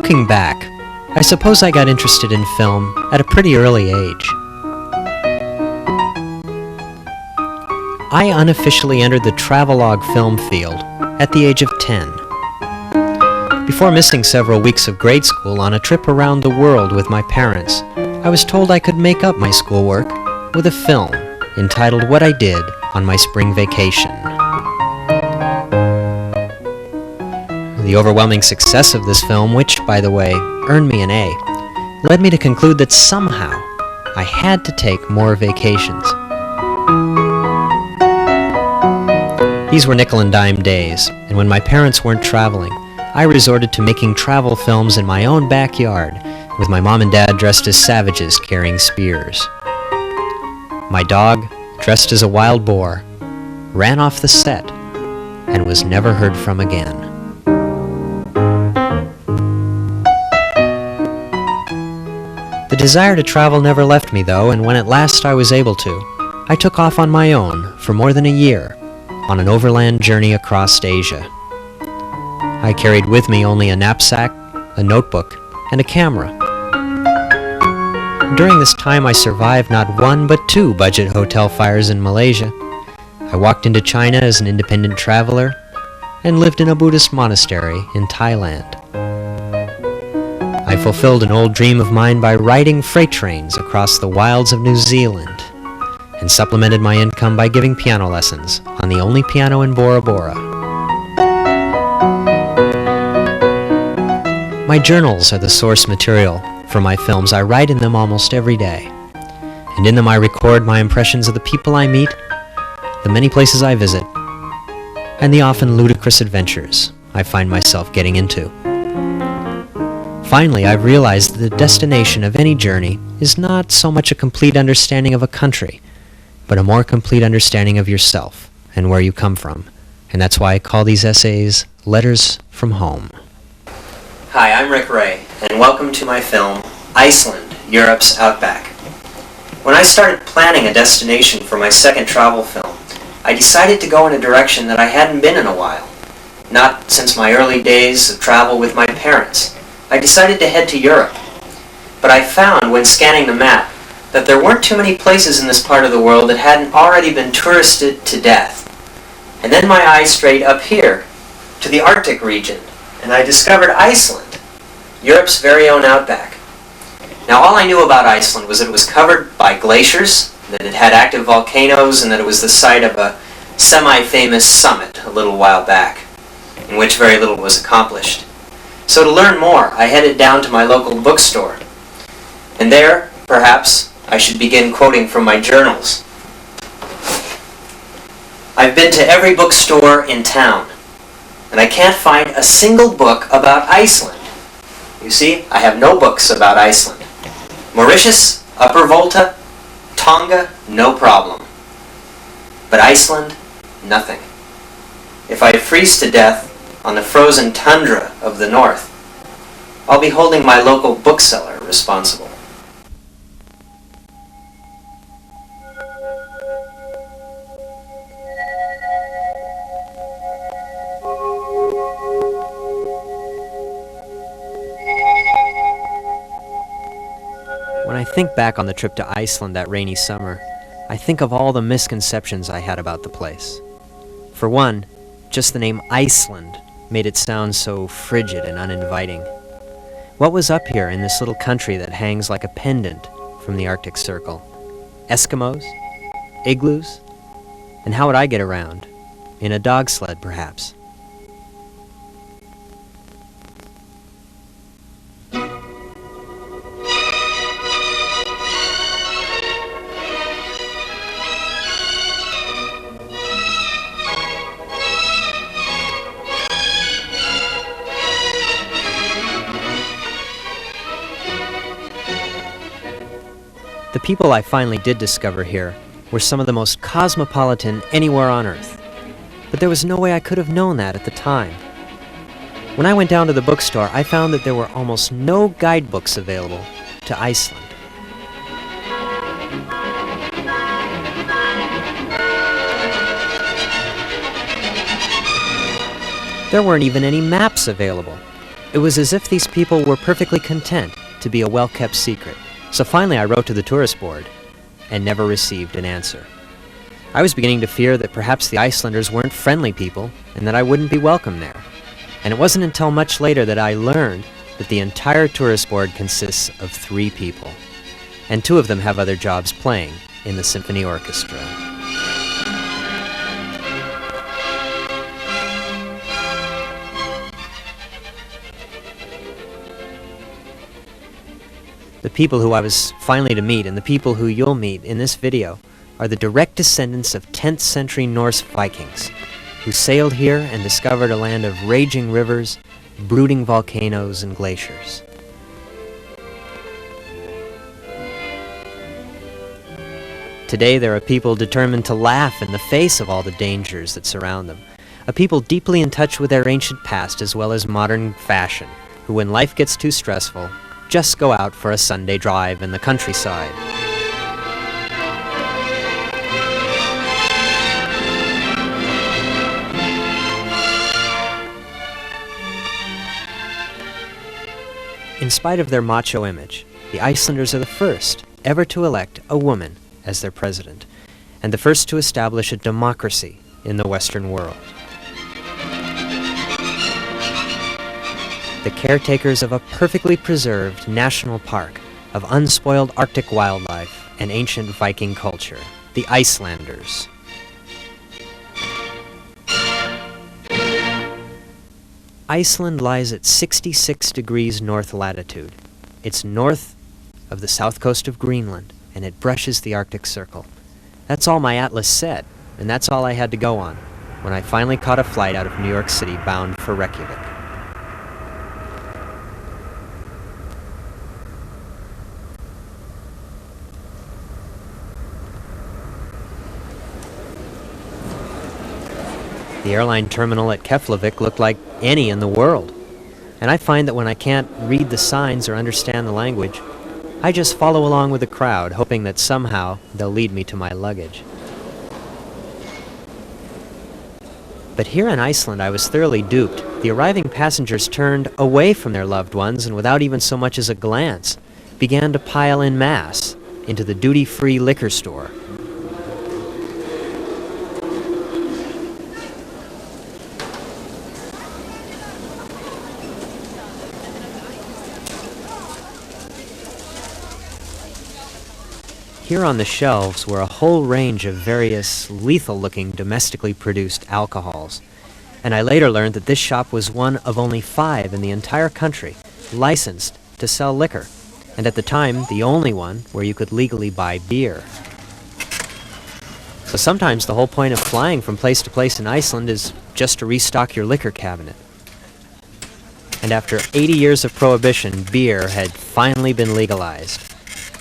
Looking back, I suppose I got interested in film at a pretty early age. I unofficially entered the travelogue film field at the age of 10. Before missing several weeks of grade school on a trip around the world with my parents, I was told I could make up my schoolwork with a film entitled What I Did on My Spring Vacation. The overwhelming success of this film, which, by the way, earned me an A, led me to conclude that somehow I had to take more vacations. These were nickel and dime days, and when my parents weren't traveling, I resorted to making travel films in my own backyard, with my mom and dad dressed as savages carrying spears. My dog, dressed as a wild boar, ran off the set and was never heard from again. The desire to travel never left me, though, and when at last I was able to, I took off on my own for more than a year on an overland journey across Asia. I carried with me only a knapsack, a notebook, and a camera. During this time I survived not one but two budget hotel fires in Malaysia. I walked into China as an independent traveler and lived in a Buddhist monastery in Thailand. I fulfilled an old dream of mine by riding freight trains across the wilds of New Zealand and supplemented my income by giving piano lessons on the only piano in Bora Bora. My journals are the source material for my films. I write in them almost every day, and in them I record my impressions of the people I meet, the many places I visit, and the often ludicrous adventures I find myself getting into. Finally, I've realized that the destination of any journey is not so much a complete understanding of a country, but a more complete understanding of yourself and where you come from. And that's why I call these essays Letters from Home. Hi, I'm Rick Ray, and welcome to my film, Iceland, Europe's Outback. When I started planning a destination for my second travel film, I decided to go in a direction that I hadn't been in a while. Not since my early days of travel with my parents. I decided to head to Europe. But I found, when scanning the map, that there weren't too many places in this part of the world that hadn't already been touristed to death. And then my eyes strayed up here, to the Arctic region, and I discovered Iceland, Europe's very own outback. Now, all I knew about Iceland was that it was covered by glaciers, that it had active volcanoes, and that it was the site of a semi-famous summit a little while back, in which very little was accomplished. So to learn more, I headed down to my local bookstore. And there, perhaps, I should begin quoting from my journals. I've been to every bookstore in town, and I can't find a single book about Iceland. You see, I have no books about Iceland. Mauritius, Upper Volta, Tonga, no problem. But Iceland, nothing. If I freeze to death on the frozen tundra of the north, I'll be holding my local bookseller responsible. When I think back on the trip to Iceland that rainy summer, I think of all the misconceptions I had about the place. For one, just the name Iceland made it sound so frigid and uninviting. What was up here in this little country that hangs like a pendant from the Arctic Circle? Eskimos? Igloos? And how would I get around? In a dog sled, perhaps. The people I finally did discover here were some of the most cosmopolitan anywhere on Earth. But there was no way I could have known that at the time. When I went down to the bookstore, I found that there were almost no guidebooks available to Iceland. There weren't even any maps available. It was as if these people were perfectly content to be a well-kept secret. So finally I wrote to the tourist board and never received an answer. I was beginning to fear that perhaps the Icelanders weren't friendly people and that I wouldn't be welcome there. And it wasn't until much later that I learned that the entire tourist board consists of 3 people, and 2 of them have other jobs playing in the symphony orchestra. The people who I was finally to meet and the people who you'll meet in this video are the direct descendants of 10th century Norse Vikings who sailed here and discovered a land of raging rivers, brooding volcanoes, and glaciers. Today there are people determined to laugh in the face of all the dangers that surround them, a people deeply in touch with their ancient past as well as modern fashion, who when life gets too stressful, just go out for a Sunday drive in the countryside. In spite of their macho image, the Icelanders are the first ever to elect a woman as their president, and the first to establish a democracy in the Western world. The caretakers of a perfectly preserved national park of unspoiled Arctic wildlife and ancient Viking culture, the Icelanders. Iceland lies at 66 degrees north latitude. It's north of the south coast of Greenland, and it brushes the Arctic Circle. That's all my atlas said, and that's all I had to go on when I finally caught a flight out of New York City bound for Reykjavik. The airline terminal at Keflavik looked like any in the world, and I find that when I can't read the signs or understand the language, I just follow along with the crowd, hoping that somehow they'll lead me to my luggage. But here in Iceland I was thoroughly duped. The arriving passengers turned away from their loved ones and without even so much as a glance, began to pile en masse into the duty-free liquor store. Here on the shelves were a whole range of various lethal-looking domestically produced alcohols, and I later learned that this shop was one of only 5 in the entire country licensed to sell liquor, and at the time the only one where you could legally buy beer. So sometimes the whole point of flying from place to place in Iceland is just to restock your liquor cabinet. And after 80 years of prohibition, beer had finally been legalized.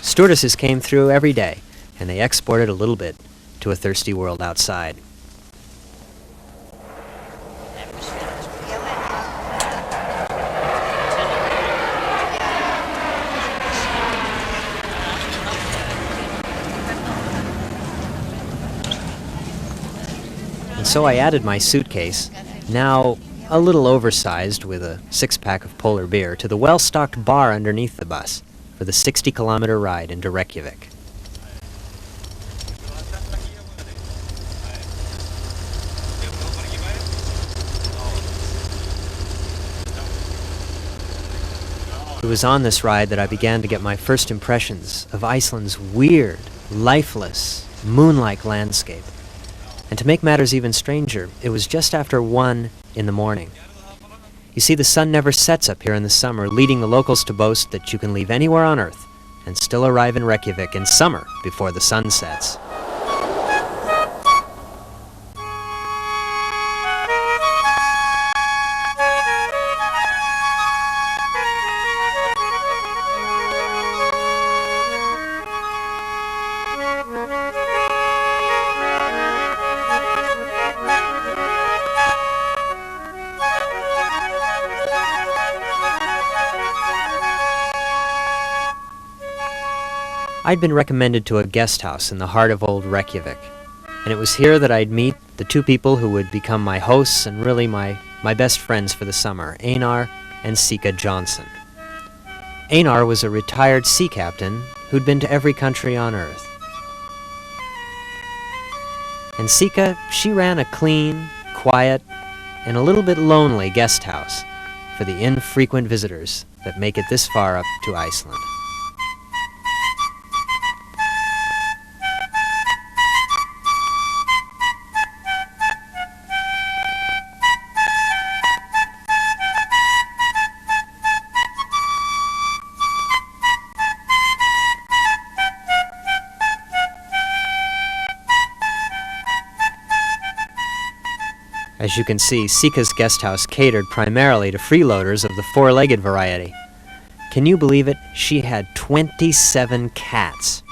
Stewardesses came through every day, and they exported a little bit to a thirsty world outside. And so I added my suitcase, now a little oversized with a 6-pack of polar beer, to the well-stocked bar underneath the bus for the 60-kilometer ride into Reykjavik. It was on this ride that I began to get my first impressions of Iceland's weird, lifeless, moon-like landscape. And to make matters even stranger, it was just after 1 in the morning. You see, the sun never sets up here in the summer, leading the locals to boast that you can leave anywhere on Earth and still arrive in Reykjavik in summer before the sun sets. I'd been recommended to a guest house in the heart of old Reykjavik, and it was here that I'd meet the 2 people who would become my hosts and really my best friends for the summer, Einar and Sika Johnson. Einar was a retired sea captain who'd been to every country on Earth. And Sika, she ran a clean, quiet, and a little bit lonely guest house for the infrequent visitors that make it this far up to Iceland. As you can see, Sika's guest house catered primarily to freeloaders of the four-legged variety. Can you believe it? She had 27 cats.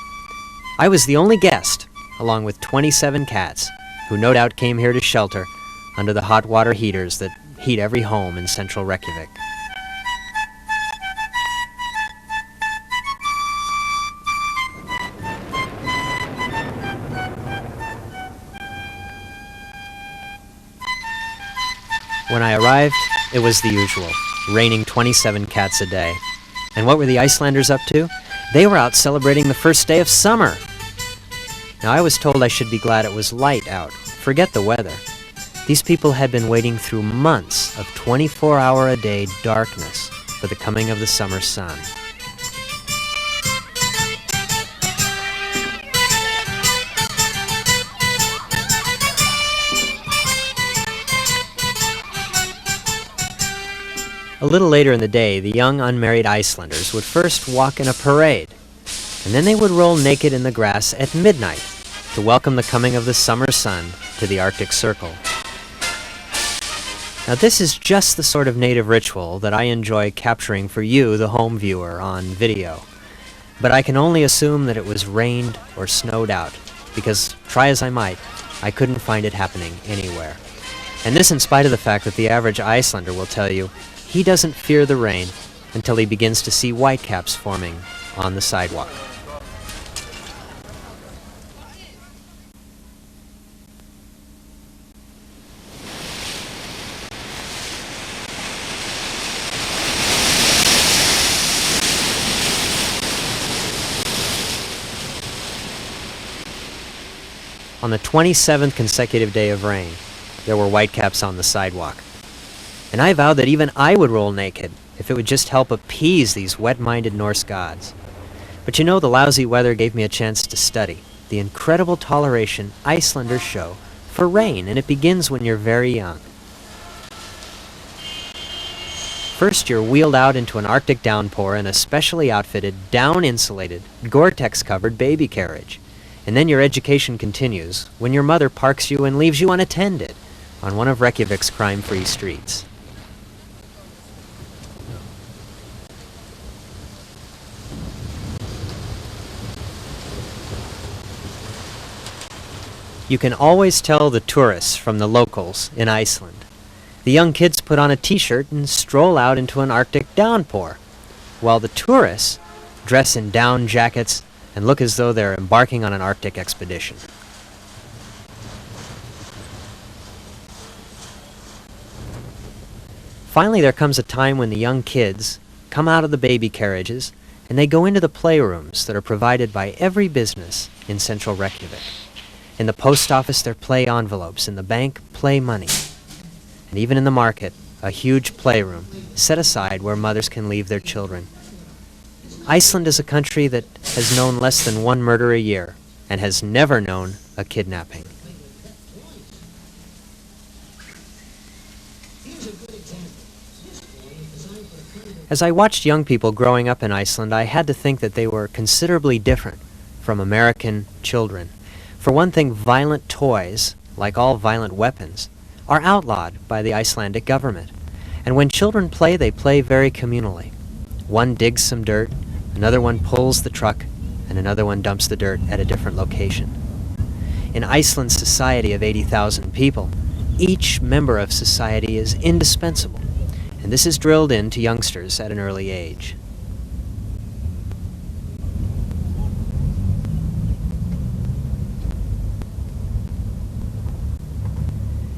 I was the only guest, along with 27 cats, who no doubt came here to shelter under the hot water heaters that heat every home in central Reykjavik. When I arrived, it was the usual, raining 27 cats a day. And what were the Icelanders up to? They were out celebrating the first day of summer. Now, I was told I should be glad it was light out. Forget the weather. These people had been waiting through months of 24-hour-a-day darkness for the coming of the summer sun. A little later in the day, the young unmarried Icelanders would first walk in a parade, and then they would roll naked in the grass at midnight to welcome the coming of the summer sun to the Arctic Circle. Now, this is just the sort of native ritual that I enjoy capturing for you, the home viewer, on video. But I can only assume that it was rained or snowed out, because, try as I might, I couldn't find it happening anywhere. And this in spite of the fact that the average Icelander will tell you he doesn't fear the rain until he begins to see whitecaps forming on the sidewalk. On the 27th consecutive day of rain, there were whitecaps on the sidewalk. And I vowed that even I would roll naked if it would just help appease these wet-minded Norse gods. But you know, the lousy weather gave me a chance to study the incredible toleration Icelanders show for rain, and it begins when you're very young. First, you're wheeled out into an Arctic downpour in a specially outfitted, down-insulated, Gore-Tex-covered baby carriage. And then your education continues when your mother parks you and leaves you unattended on one of Reykjavik's crime-free streets. You can always tell the tourists from the locals in Iceland. The young kids put on a t-shirt and stroll out into an Arctic downpour, while the tourists dress in down jackets and look as though they're embarking on an Arctic expedition. Finally, there comes a time when the young kids come out of the baby carriages and they go into the playrooms that are provided by every business in central Reykjavik. In the post office, there are play envelopes. In the bank, play money. And even in the market, a huge playroom set aside where mothers can leave their children. Iceland is a country that has known less than one murder a year and has never known a kidnapping. As I watched young people growing up in Iceland, I had to think that they were considerably different from American children. For one thing, violent toys, like all violent weapons, are outlawed by the Icelandic government. And when children play, they play very communally. One digs some dirt, another one pulls the truck, and another one dumps the dirt at a different location. In Iceland's society of 80,000 people, each member of society is indispensable, and this is drilled into youngsters at an early age.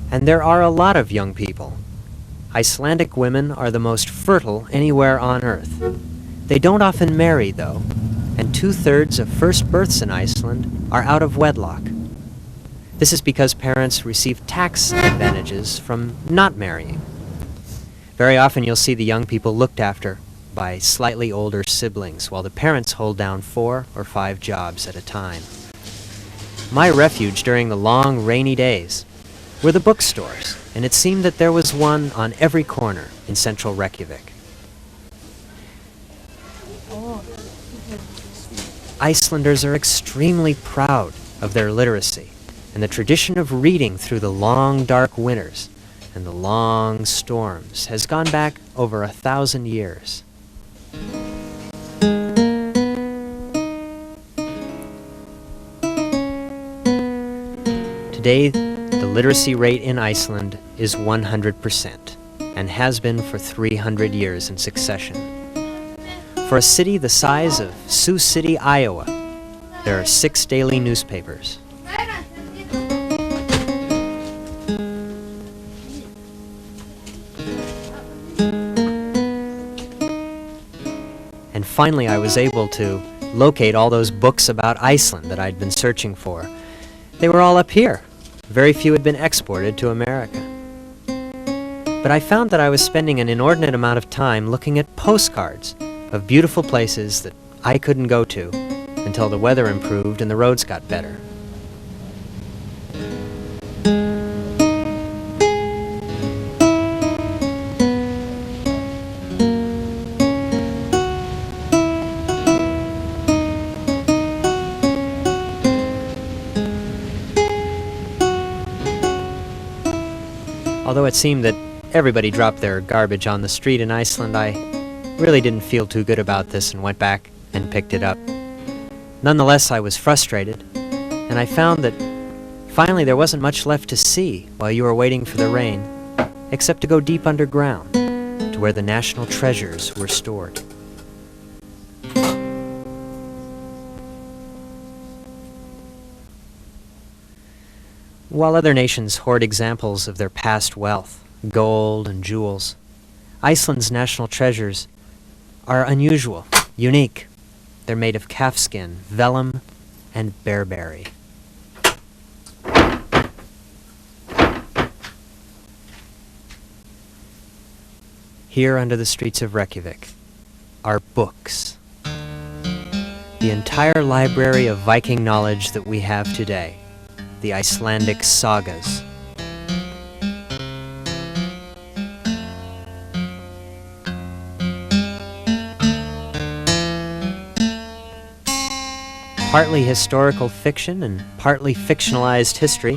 And there are a lot of young people. Icelandic women are the most fertile anywhere on Earth. They don't often marry, though, and 2/3 of first births in Iceland are out of wedlock. This is because parents receive tax advantages from not marrying. Very often you'll see the young people looked after by slightly older siblings, while the parents hold down 4 or 5 jobs at a time. My refuge during the long, rainy days were the bookstores, and it seemed that there was one on every corner in central Reykjavik. Icelanders are extremely proud of their literacy, and the tradition of reading through the long, dark winters and the long storms has gone back over 1,000 years. Today, the literacy rate in Iceland is 100%, and has been for 300 years in succession. For a city the size of Sioux City, Iowa, there are 6 daily newspapers. And finally I was able to locate all those books about Iceland that I'd been searching for. They were all up here. Very few had been exported to America. But I found that I was spending an inordinate amount of time looking at postcards of beautiful places that I couldn't go to until the weather improved and the roads got better. Although it seemed that everybody dropped their garbage on the street in Iceland, I really didn't feel too good about this and went back and picked it up. Nonetheless, I was frustrated, and I found that finally there wasn't much left to see while you were waiting for the rain, except to go deep underground to where the national treasures were stored. While other nations hoard examples of their past wealth, gold and jewels, Iceland's national treasures are unusual, unique. They're made of calfskin, vellum, and bearberry. Here under the streets of Reykjavik are books. The entire library of Viking knowledge that we have today. The Icelandic sagas. Partly historical fiction and partly fictionalized history,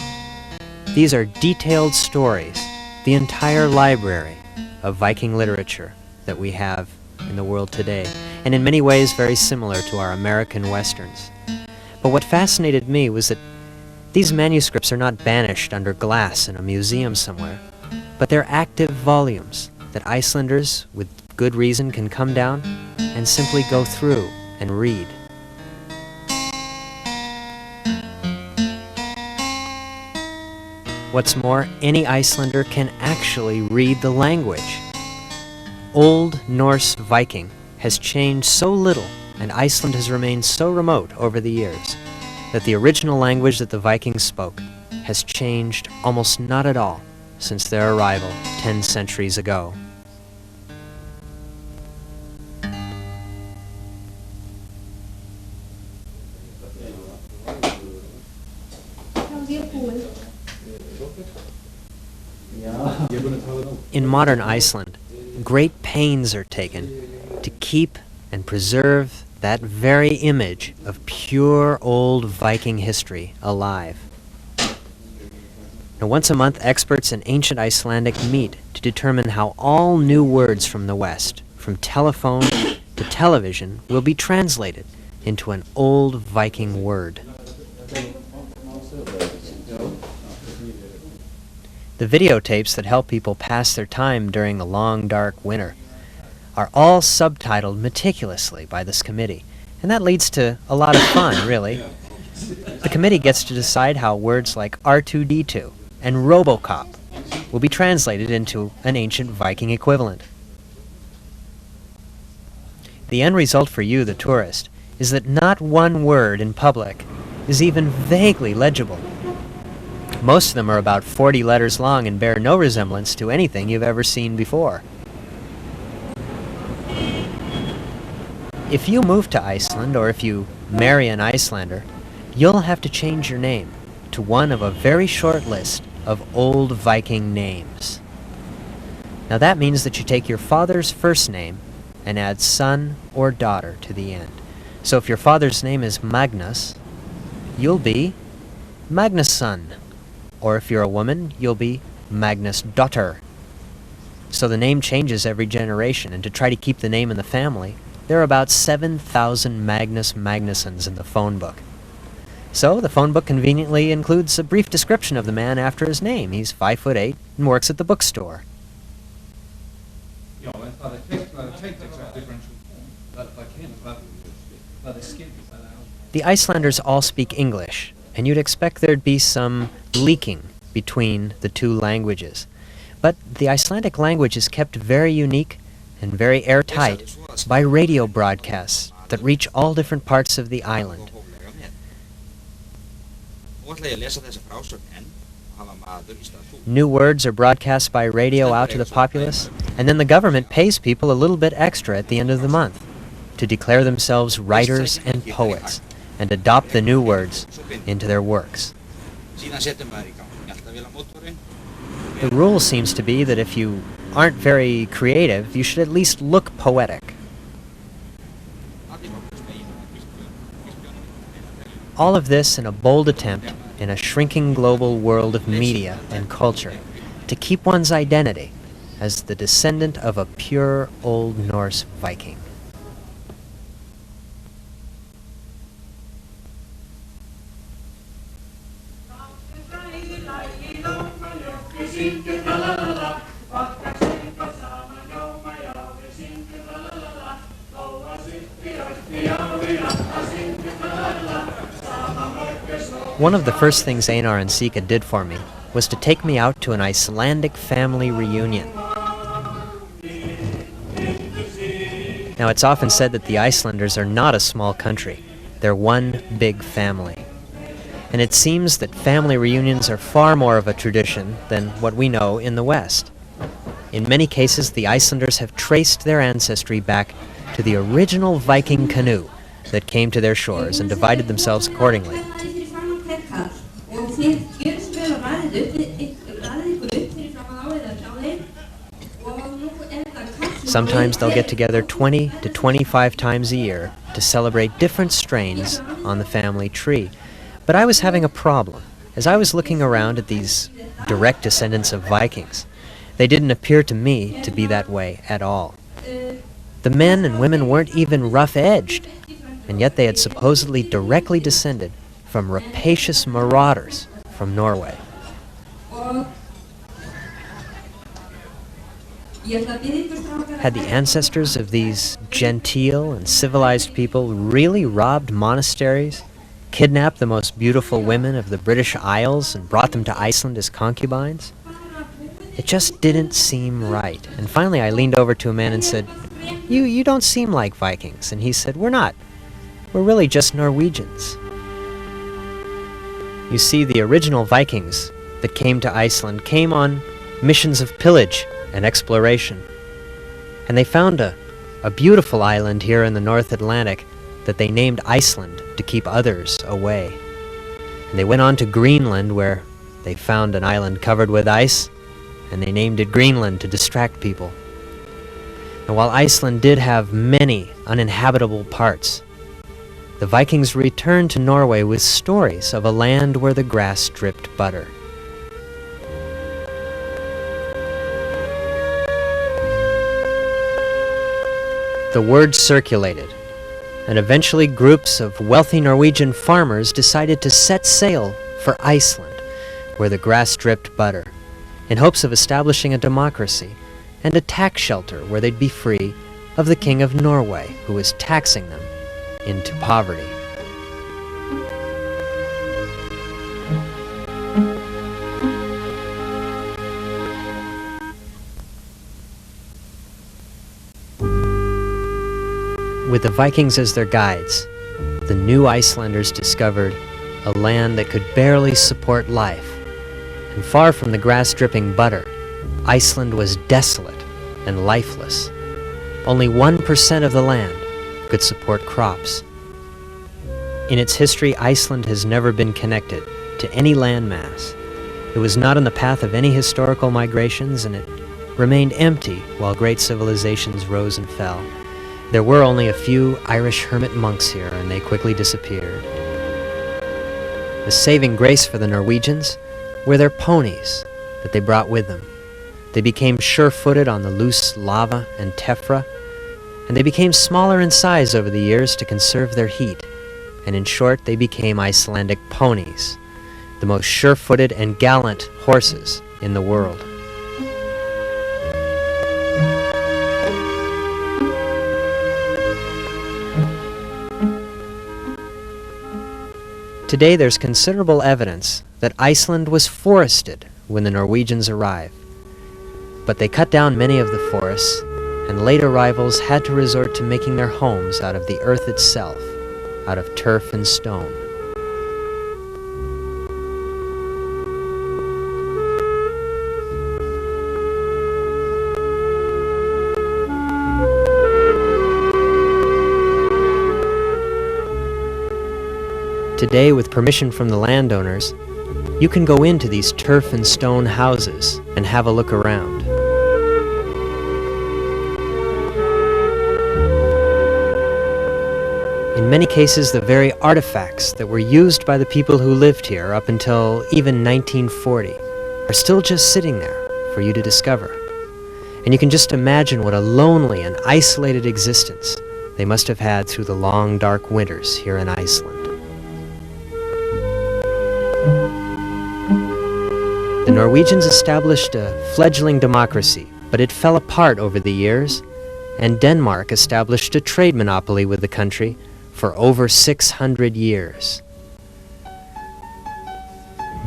these are detailed stories, the entire library of Viking literature that we have in the world today, and in many ways very similar to our American westerns. But what fascinated me was that these manuscripts are not banished under glass in a museum somewhere, but they're active volumes that Icelanders, with good reason, can come down and simply go through and read. What's more, any Icelander can actually read the language. Old Norse Viking has changed so little, and Iceland has remained so remote over the years, that the original language that the Vikings spoke has changed almost not at all since their arrival 10 centuries ago. In modern Iceland, great pains are taken to keep and preserve that very image of pure old Viking history alive. Now, once a month, experts in ancient Icelandic meet to determine how all new words from the West, from telephone to television, will be translated into an old Viking word. The videotapes that help people pass their time during the long, dark winter are all subtitled meticulously by this committee, and that leads to a lot of fun, really. The committee gets to decide how words like R2-D2 and Robocop will be translated into an ancient Viking equivalent. The end result for you, the tourist, is that not one word in public is even vaguely legible. Most of them are about 40 letters long and bear no resemblance to anything you've ever seen before. If you move to Iceland, or if you marry an Icelander, you'll have to change your name to one of a very short list of old Viking names. Now that means that you take your father's first name and add son or daughter to the end. So if your father's name is Magnus, you'll be Magnusson. Or if you're a woman, you'll be Magnusdotter. So the name changes every generation, and to try to keep the name in the family, there are about 7,000 Magnus Magnussons in the phone book. So the phone book conveniently includes a brief description of the man after his name. He's 5'8" and works at the bookstore. The Icelanders all speak English, and you'd expect there'd be some leaking between the two languages. But the Icelandic language is kept very unique and very airtight by radio broadcasts that reach all different parts of the island. New words are broadcast by radio out to the populace, and then the government pays people a little bit extra at the end of the month to declare themselves writers and poets and adopt the new words into their works. The rule seems to be that if you aren't very creative, you should at least look poetic. All of this in a bold attempt in a shrinking global world of media and culture to keep one's identity as the descendant of a pure Old Norse Viking. One of the first things Einar and Sika did for me was to take me out to an Icelandic family reunion. Now, it's often said that the Icelanders are not a small country. They're one big family. And it seems that family reunions are far more of a tradition than what we know in the West. In many cases, the Icelanders have traced their ancestry back to the original Viking canoe that came to their shores and divided themselves accordingly. Sometimes they'll get together 20 to 25 times a year to celebrate different strains on the family tree. But I was having a problem. As I was looking around at these direct descendants of Vikings, they didn't appear to me to be that way at all. The men and women weren't even rough-edged, and yet they had supposedly directly descended from rapacious marauders from Norway. Had the ancestors of these genteel and civilized people really robbed monasteries, kidnapped the most beautiful women of the British Isles, and brought them to Iceland as concubines? It just didn't seem right. And finally I leaned over to a man and said, You don't seem like Vikings. And he said, We're not. We're really just Norwegians. You see, the original Vikings that came to Iceland came on missions of pillage and exploration. And they found a beautiful island here in the North Atlantic that they named Iceland to keep others away. And they went on to Greenland, where they found an island covered with ice, and they named it Greenland to distract people. And while Iceland did have many uninhabitable parts, the Vikings returned to Norway with stories of a land where the grass dripped butter. The word circulated, and eventually groups of wealthy Norwegian farmers decided to set sail for Iceland, where the grass dripped butter, in hopes of establishing a democracy and a tax shelter where they'd be free of the King of Norway, who was taxing them into poverty. with the Vikings as their guides, the new Icelanders discovered a land that could barely support life. And far from the grass-dripping butter, Iceland was desolate and lifeless. Only 1% of the land could support crops. In its history, Iceland has never been connected to any landmass. It was not on the path of any historical migrations, and it remained empty while great civilizations rose and fell. There were only a few Irish hermit monks here, and they quickly disappeared. The saving grace for the Norwegians were their ponies that they brought with them. They became sure-footed on the loose lava and tephra, and they became smaller in size over the years to conserve their heat. And in short, they became Icelandic ponies, the most sure-footed and gallant horses in the world. Today there's considerable evidence that Iceland was forested when the Norwegians arrived. But they cut down many of the forests, and late arrivals had to resort to making their homes out of the earth itself, out of turf and stone. Today, with permission from the landowners, you can go into these turf and stone houses and have a look around. In many cases, the very artifacts that were used by the people who lived here up until even 1940 are still just sitting there for you to discover. And you can just imagine what a lonely and isolated existence they must have had through the long, dark winters here in Iceland. The Norwegians established a fledgling democracy, but it fell apart over the years, and Denmark established a trade monopoly with the country for over 600 years.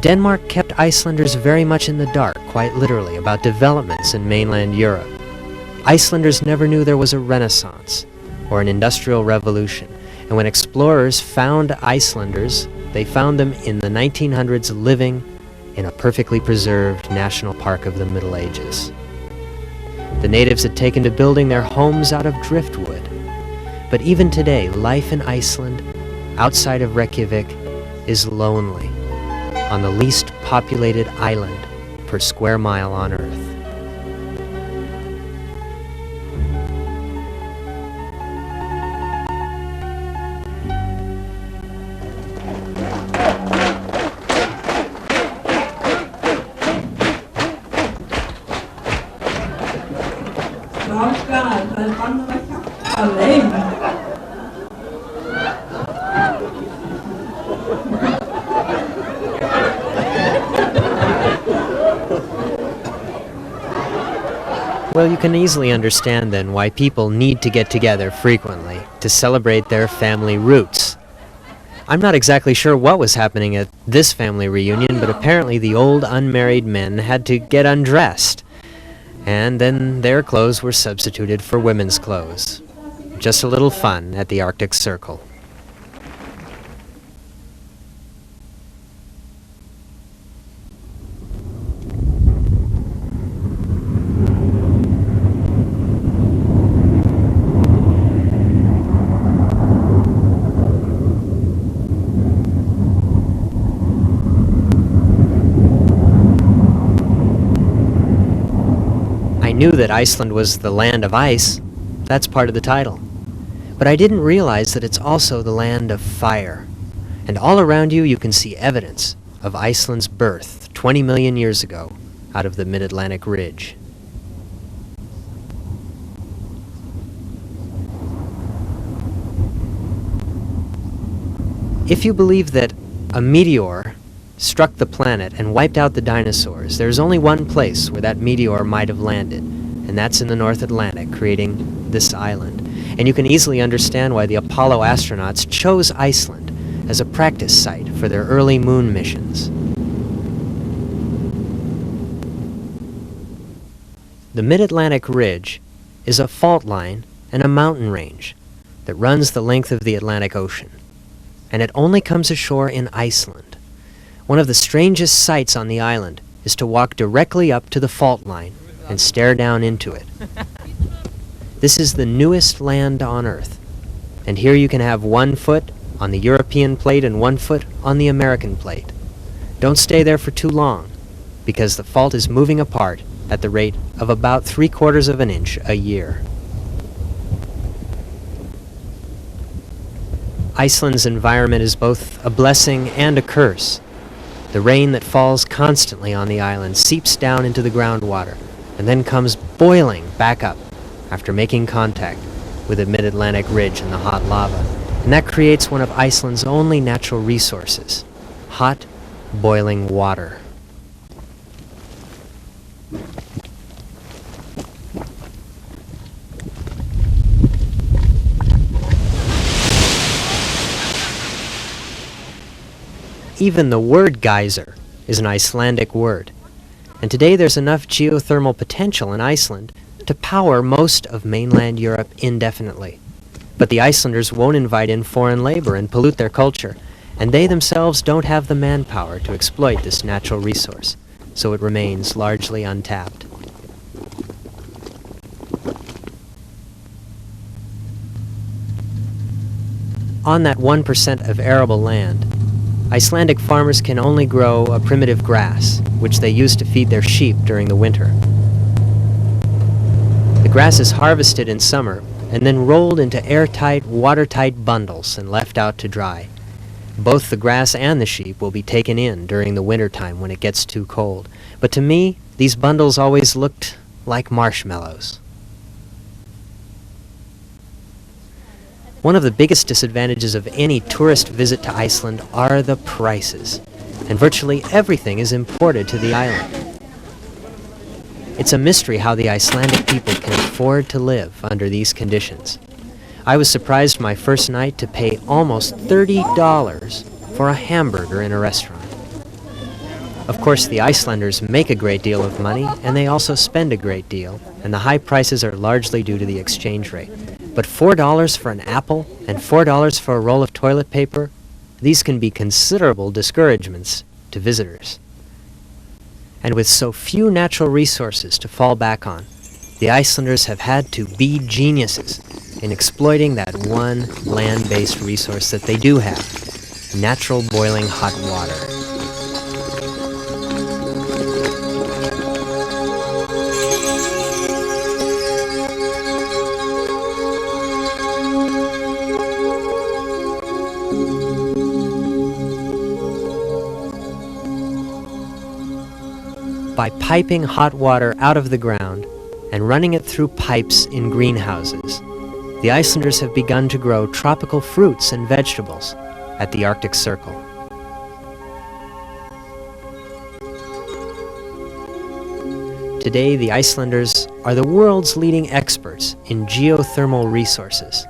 Denmark kept Icelanders very much in the dark, quite literally, about developments in mainland Europe. Icelanders never knew there was a Renaissance or an industrial revolution, and when explorers found Icelanders, they found them in the 1900s living in a perfectly preserved national park of the Middle Ages. The natives had taken to building their homes out of driftwood. But even today, life in Iceland, outside of Reykjavik, is lonely, on the least populated island per square mile on Earth. Well, you can easily understand then why people need to get together frequently to celebrate their family roots. I'm not exactly sure what was happening at this family reunion, but apparently the old unmarried men had to get undressed, and then their clothes were substituted for women's clothes. Just a little fun at the Arctic Circle. I knew that Iceland was the land of ice. That's part of the title. But I didn't realize that it's also the land of fire. And all around you, you can see evidence of Iceland's birth 20 million years ago out of the mid-Atlantic ridge. If you believe that a meteor struck the planet and wiped out the dinosaurs, there's only one place where that meteor might have landed, and that's in the North Atlantic, creating this island. And you can easily understand why the Apollo astronauts chose Iceland as a practice site for their early moon missions. The Mid-Atlantic Ridge is a fault line and a mountain range, that runs the length of the Atlantic Ocean, and it only comes ashore in Iceland. One of the strangest sights on the island is to walk directly up to the fault line and stare down into it. This is the newest land on Earth, and here you can have 1 foot on the European plate and 1 foot on the American plate. Don't stay there for too long, because the fault is moving apart at the rate of about 3/4 of an inch a year. Iceland's environment is both a blessing and a curse. The rain that falls constantly on the island seeps down into the groundwater and then comes boiling back up after making contact with the mid-Atlantic ridge and the hot lava. And that creates one of Iceland's only natural resources: hot, boiling water. Even the word geyser is an Icelandic word, and today there's enough geothermal potential in Iceland to power most of mainland Europe indefinitely. But the Icelanders won't invite in foreign labor and pollute their culture, and they themselves don't have the manpower to exploit this natural resource, so it remains largely untapped. On that 1% of arable land, Icelandic farmers can only grow a primitive grass, which they use to feed their sheep during the winter. The grass is harvested in summer and then rolled into airtight, watertight bundles and left out to dry. Both the grass and the sheep will be taken in during the wintertime when it gets too cold. But to me, these bundles always looked like marshmallows. One of the biggest disadvantages of any tourist visit to Iceland are the prices, and virtually everything is imported to the island. It's a mystery how the Icelandic people can afford to live under these conditions. I was surprised my first night to pay almost $30 for a hamburger in a restaurant. Of course, the Icelanders make a great deal of money, and they also spend a great deal, and the high prices are largely due to the exchange rate. But $4 for an apple and $4 for a roll of toilet paper, these can be considerable discouragements to visitors. And with so few natural resources to fall back on, the Icelanders have had to be geniuses in exploiting that one land-based resource that they do have: natural boiling hot water. By piping hot water out of the ground and running it through pipes in greenhouses, the Icelanders have begun to grow tropical fruits and vegetables at the Arctic Circle. Today, the Icelanders are the world's leading experts in geothermal resources.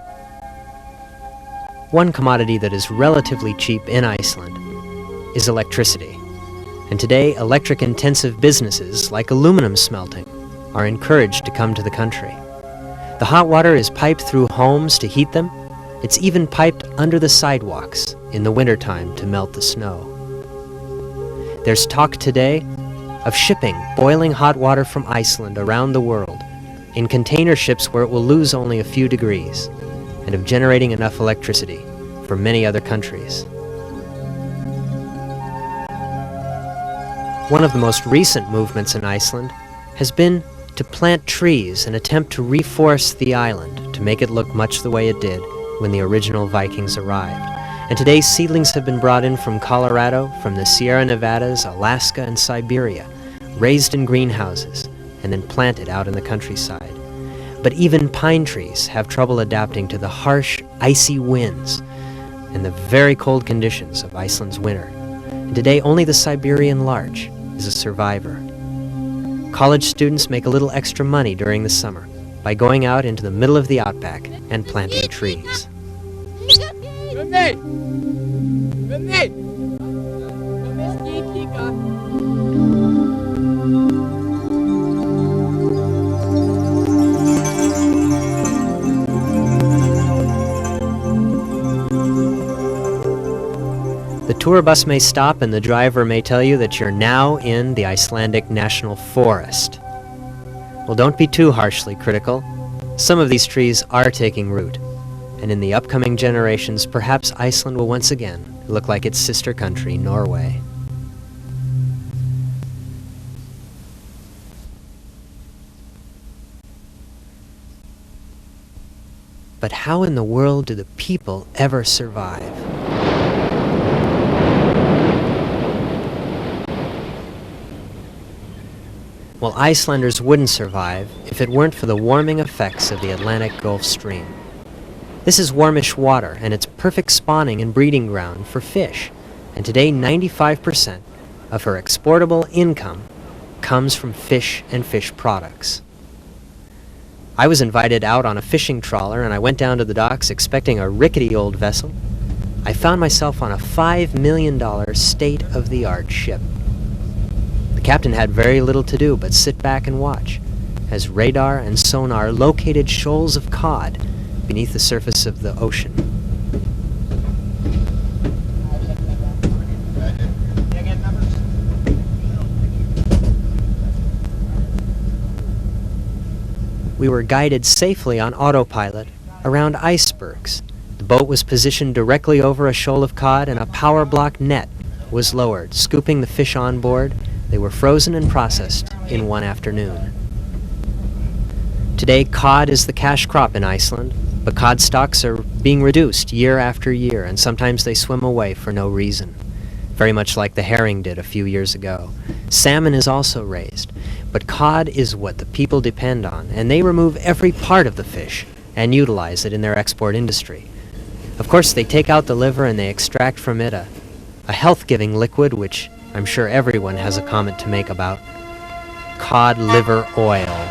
One commodity that is relatively cheap in Iceland is electricity. And today, electric-intensive businesses like aluminum smelting are encouraged to come to the country. The hot water is piped through homes to heat them. It's even piped under the sidewalks in the wintertime to melt the snow. There's talk today of shipping boiling hot water from Iceland around the world in container ships where it will lose only a few degrees, and of generating enough electricity for many other countries. One of the most recent movements in Iceland has been to plant trees and attempt to reforest the island to make it look much the way it did when the original Vikings arrived. And today seedlings have been brought in from Colorado, from the Sierra Nevadas, Alaska, and Siberia, raised in greenhouses, and then planted out in the countryside. But even pine trees have trouble adapting to the harsh, icy winds and the very cold conditions of Iceland's winter. And today only the Siberian larch is a survivor. College students make a little extra money during the summer by going out into the middle of the Outback and planting trees. tour bus may stop and the driver may tell you that you're now in the Icelandic National Forest. Well, don't be too harshly critical. Some of these trees are taking root, and in the upcoming generations, perhaps Iceland will once again look like its sister country, Norway. But how in the world do the people ever survive? Well, Icelanders wouldn't survive if it weren't for the warming effects of the Atlantic Gulf Stream. This is warmish water, and it's perfect spawning and breeding ground for fish. And today, 95% of her exportable income comes from fish and fish products. I was invited out on a fishing trawler, and I went down to the docks expecting a rickety old vessel. I found myself on a $5 million state-of-the-art ship. The captain had very little to do but sit back and watch as radar and sonar located shoals of cod beneath the surface of the ocean. We were guided safely on autopilot around icebergs. The boat was positioned directly over a shoal of cod, and a power block net was lowered, scooping the fish on board. They were frozen and processed in one afternoon. Today, cod is the cash crop in Iceland, but cod stocks are being reduced year after year, and sometimes they swim away for no reason, very much like the herring did a few years ago. Salmon is also raised, but cod is what the people depend on, and they remove every part of the fish and utilize it in their export industry. Of course, they take out the liver and they extract from it a health-giving liquid, which I'm sure everyone has a comment to make about: cod liver oil.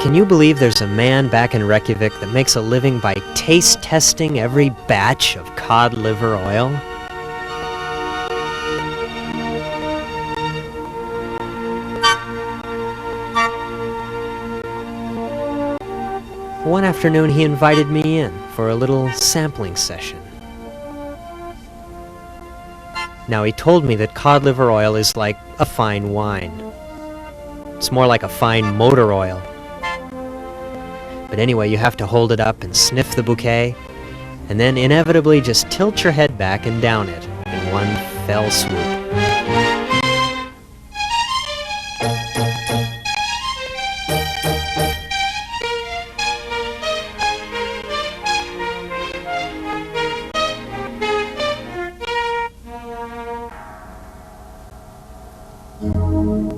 Can you believe there's a man back in Reykjavik that makes a living by taste testing every batch of cod liver oil? One afternoon he invited me in for a little sampling session. Now he told me that cod liver oil is like a fine wine. It's more like a fine motor oil. But anyway, you have to hold it up and sniff the bouquet, and then inevitably just tilt your head back and down it in one fell swoop.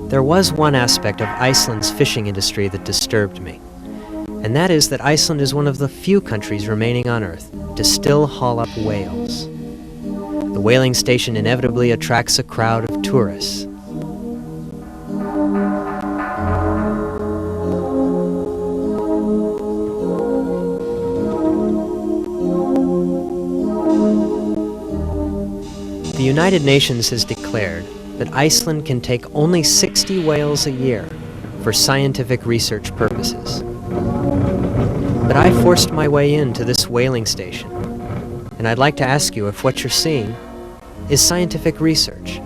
There was one aspect of Iceland's fishing industry that disturbed me. And that is that Iceland is one of the few countries remaining on Earth to still haul up whales. The whaling station inevitably attracts a crowd of tourists. The United Nations has declared that Iceland can take only 60 whales a year for scientific research purposes. But I forced my way into this whaling station, and I'd like to ask you if what you're seeing is scientific research,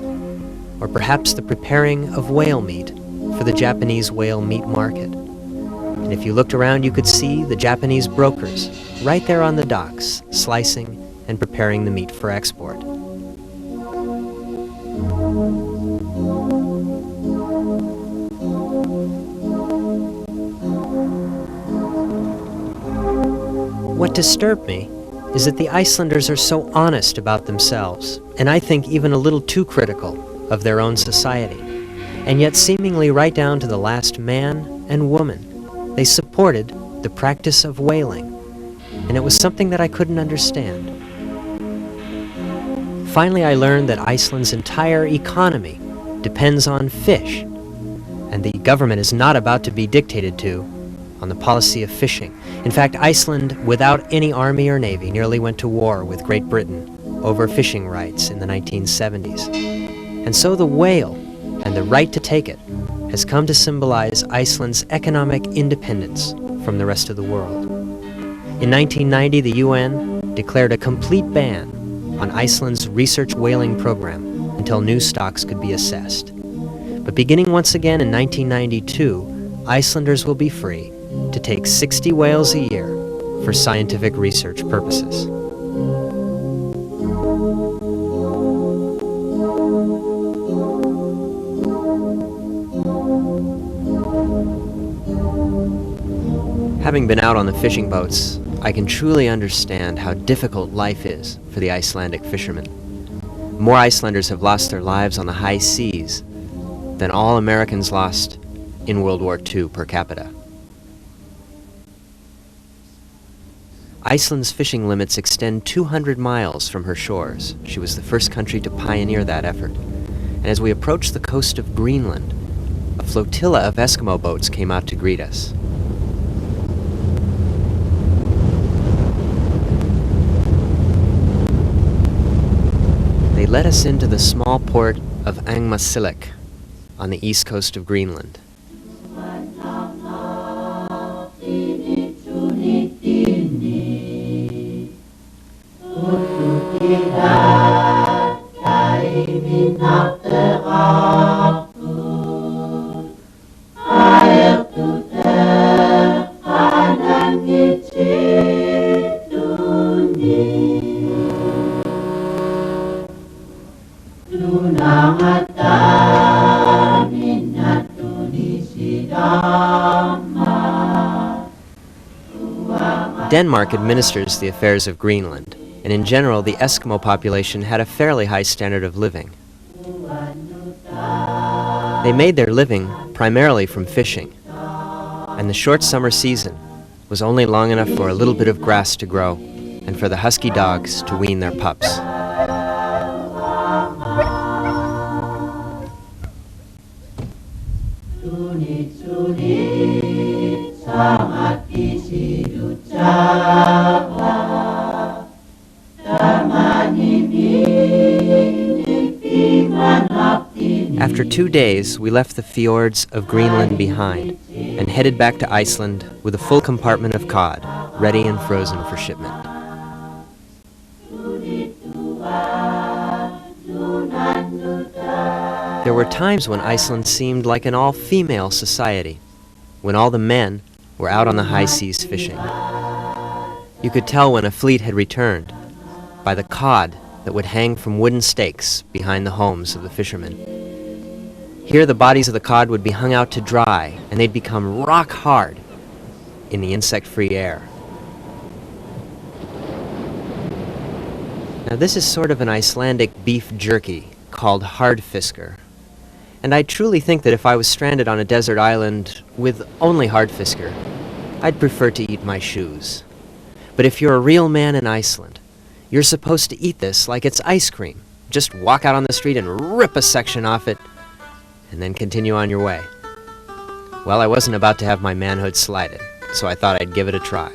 or perhaps the preparing of whale meat for the Japanese whale meat market. And if you looked around, you could see the Japanese brokers right there on the docks, slicing and preparing the meat for export. What disturbed me is that the Icelanders are so honest about themselves, and I think even a little too critical of their own society. And yet seemingly right down to the last man and woman, they supported the practice of whaling, and it was something that I couldn't understand. Finally, I learned that Iceland's entire economy depends on fish, and the government is not about to be dictated to on the policy of fishing. In fact, Iceland, without any army or navy, nearly went to war with Great Britain over fishing rights in the 1970s. And so the whale, and the right to take it, has come to symbolize Iceland's economic independence from the rest of the world. In 1990, the UN declared a complete ban on Iceland's research whaling program until new stocks could be assessed. But beginning once again in 1992, Icelanders will be free to take 60 whales a year for scientific research purposes. Having been out on the fishing boats, I can truly understand how difficult life is for the Icelandic fishermen. More Icelanders have lost their lives on the high seas than all Americans lost in World War II per capita. Iceland's fishing limits extend 200 miles from her shores. She was the first country to pioneer that effort. And as we approached the coast of Greenland, a flotilla of Eskimo boats came out to greet us. They led us into the small port of Angmasilik on the east coast of Greenland. Denmark administers the affairs of Greenland, and in general the Eskimo population had a fairly high standard of living. They made their living primarily from fishing, and the short summer season was only long enough for a little bit of grass to grow and for the husky dogs to wean their pups. After 2 days, we left the fjords of Greenland behind and headed back to Iceland with a full compartment of cod, ready and frozen for shipment. There were times when Iceland seemed like an all-female society, when all the men were out on the high seas fishing. You could tell when a fleet had returned by the cod that would hang from wooden stakes behind the homes of the fishermen. Here the bodies of the cod would be hung out to dry, and they'd become rock hard in the insect-free air. Now this is sort of an Icelandic beef jerky called hardfisker. And I truly think that if I was stranded on a desert island with only hardfisker, I'd prefer to eat my shoes. But if you're a real man in Iceland, you're supposed to eat this like it's ice cream. Just walk out on the street and rip a section off it, and then continue on your way. Well, I wasn't about to have my manhood slighted, so I thought I'd give it a try.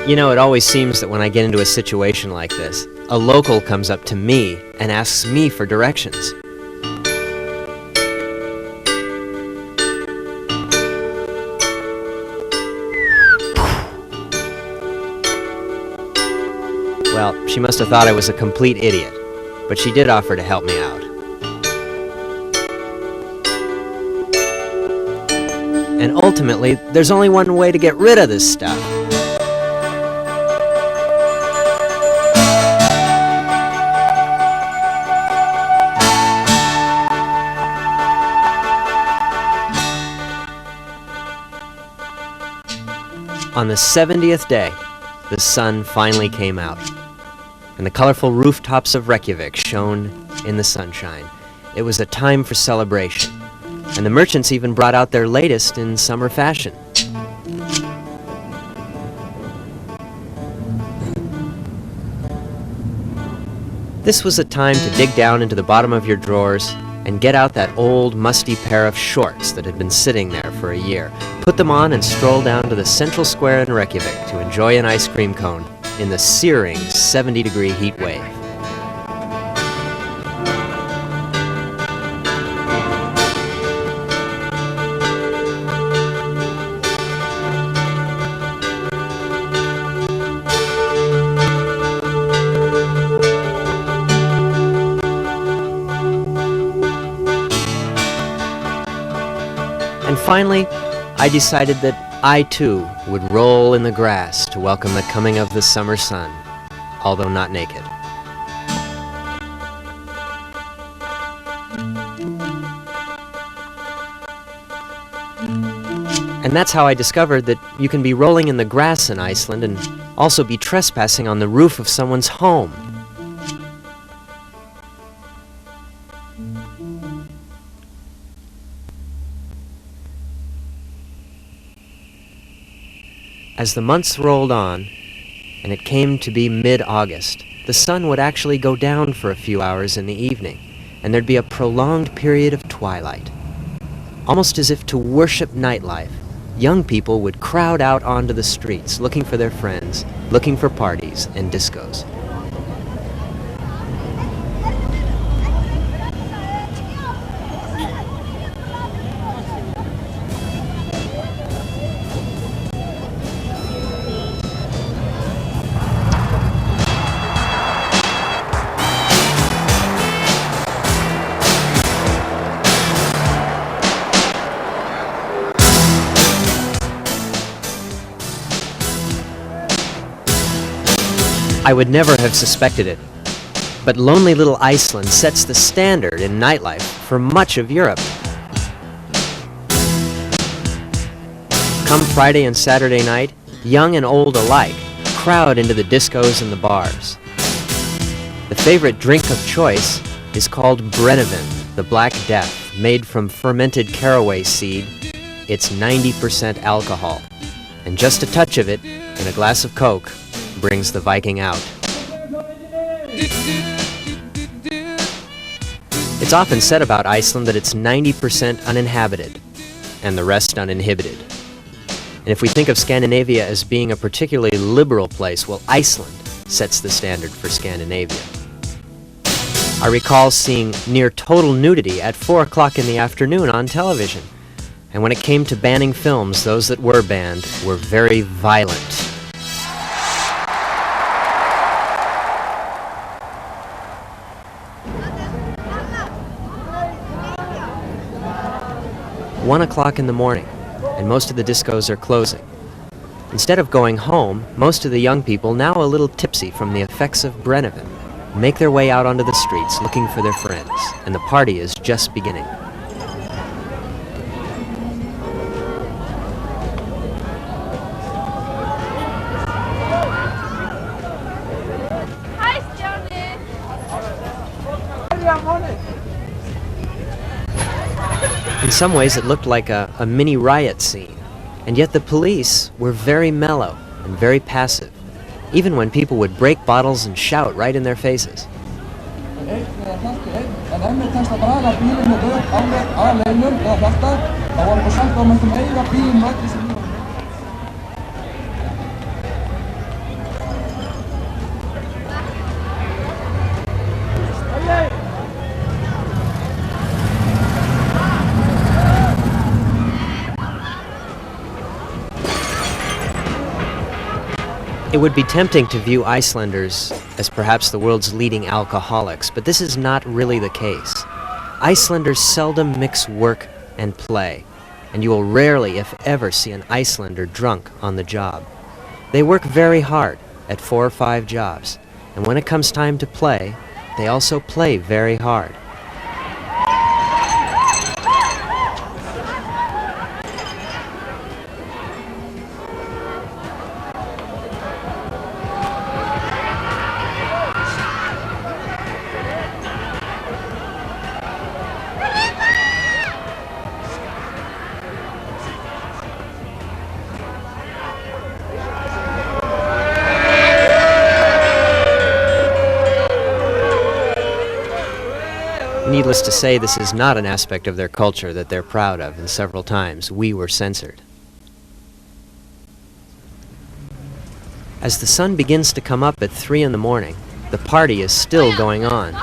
You know, it always seems that when I get into a situation like this, a local comes up to me and asks me for directions. Well, she must have thought I was a complete idiot, but she did offer to help me out. And ultimately, there's only one way to get rid of this stuff. On the 70th day, the sun finally came out, and the colorful rooftops of Reykjavik shone in the sunshine. It was a time for celebration, and the merchants even brought out their latest in summer fashion. This was a time to dig down into the bottom of your drawers and get out that old, musty pair of shorts that had been sitting there for a year. Put them on and stroll down to the central square in Reykjavik to enjoy an ice cream cone in the searing 70-degree heat wave. And finally, I decided that I too would roll in the grass to welcome the coming of the summer sun, although not naked. And that's how I discovered that you can be rolling in the grass in Iceland and also be trespassing on the roof of someone's home. As the months rolled on, and it came to be mid-August, the sun would actually go down for a few hours in the evening, and there'd be a prolonged period of twilight. Almost as if to worship nightlife, young people would crowd out onto the streets, looking for their friends, looking for parties and discos. I would never have suspected it, but lonely little Iceland sets the standard in nightlife for much of Europe. Come Friday and Saturday night, young and old alike crowd into the discos and the bars. The favorite drink of choice is called brennivin, the Black Death, made from fermented caraway seed. It's 90% alcohol, and just a touch of it in a glass of Coke brings the Viking out. It's often said about Iceland that it's 90% uninhabited and the rest uninhibited. And if we think of Scandinavia as being a particularly liberal place, well, Iceland sets the standard for Scandinavia. I recall seeing near total nudity at 4 o'clock in the afternoon on television. And when it came to banning films, those that were banned were very violent. "1 o'clock in the morning, and most of the discos are closing. Instead of going home, most of the young people, now a little tipsy from the effects of brennivin, make their way out onto the streets looking for their friends, and the party is just beginning." In some ways it looked like a mini riot scene, and yet the police were very mellow and very passive, even when people would break bottles and shout right in their faces. It would be tempting to view Icelanders as perhaps the world's leading alcoholics, but this is not really the case. Icelanders seldom mix work and play, and you will rarely, if ever, see an Icelander drunk on the job. They work very hard at 4 or 5 jobs, and when it comes time to play, they also play very hard. Needless to say, this is not an aspect of their culture that they're proud of, and several times we were censored. As the sun begins to come up at 3 in the morning, the party is still going on.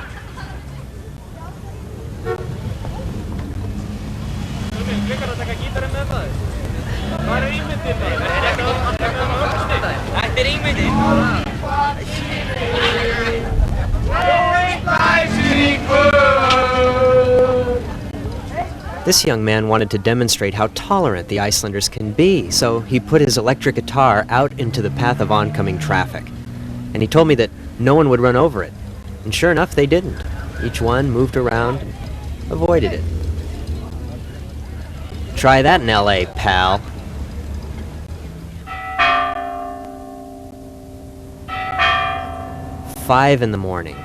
This young man wanted to demonstrate how tolerant the Icelanders can be, so he put his electric guitar out into the path of oncoming traffic. And he told me that no one would run over it. And sure enough, they didn't. Each one moved around and avoided it. Try that in LA, pal. "5 in the morning.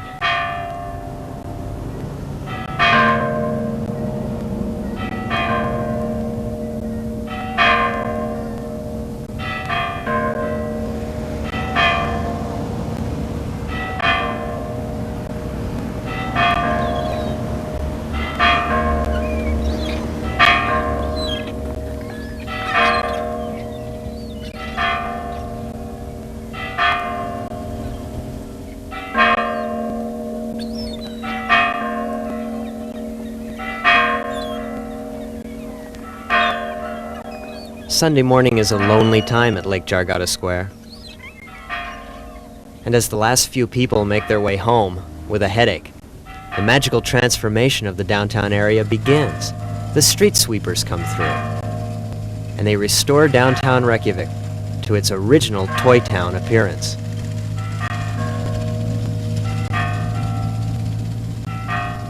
Sunday morning is a lonely time at Lake Jargata Square. And as the last few people make their way home with a headache, the magical transformation of the downtown area begins. The street sweepers come through, and they restore downtown Reykjavik to its original toy town appearance.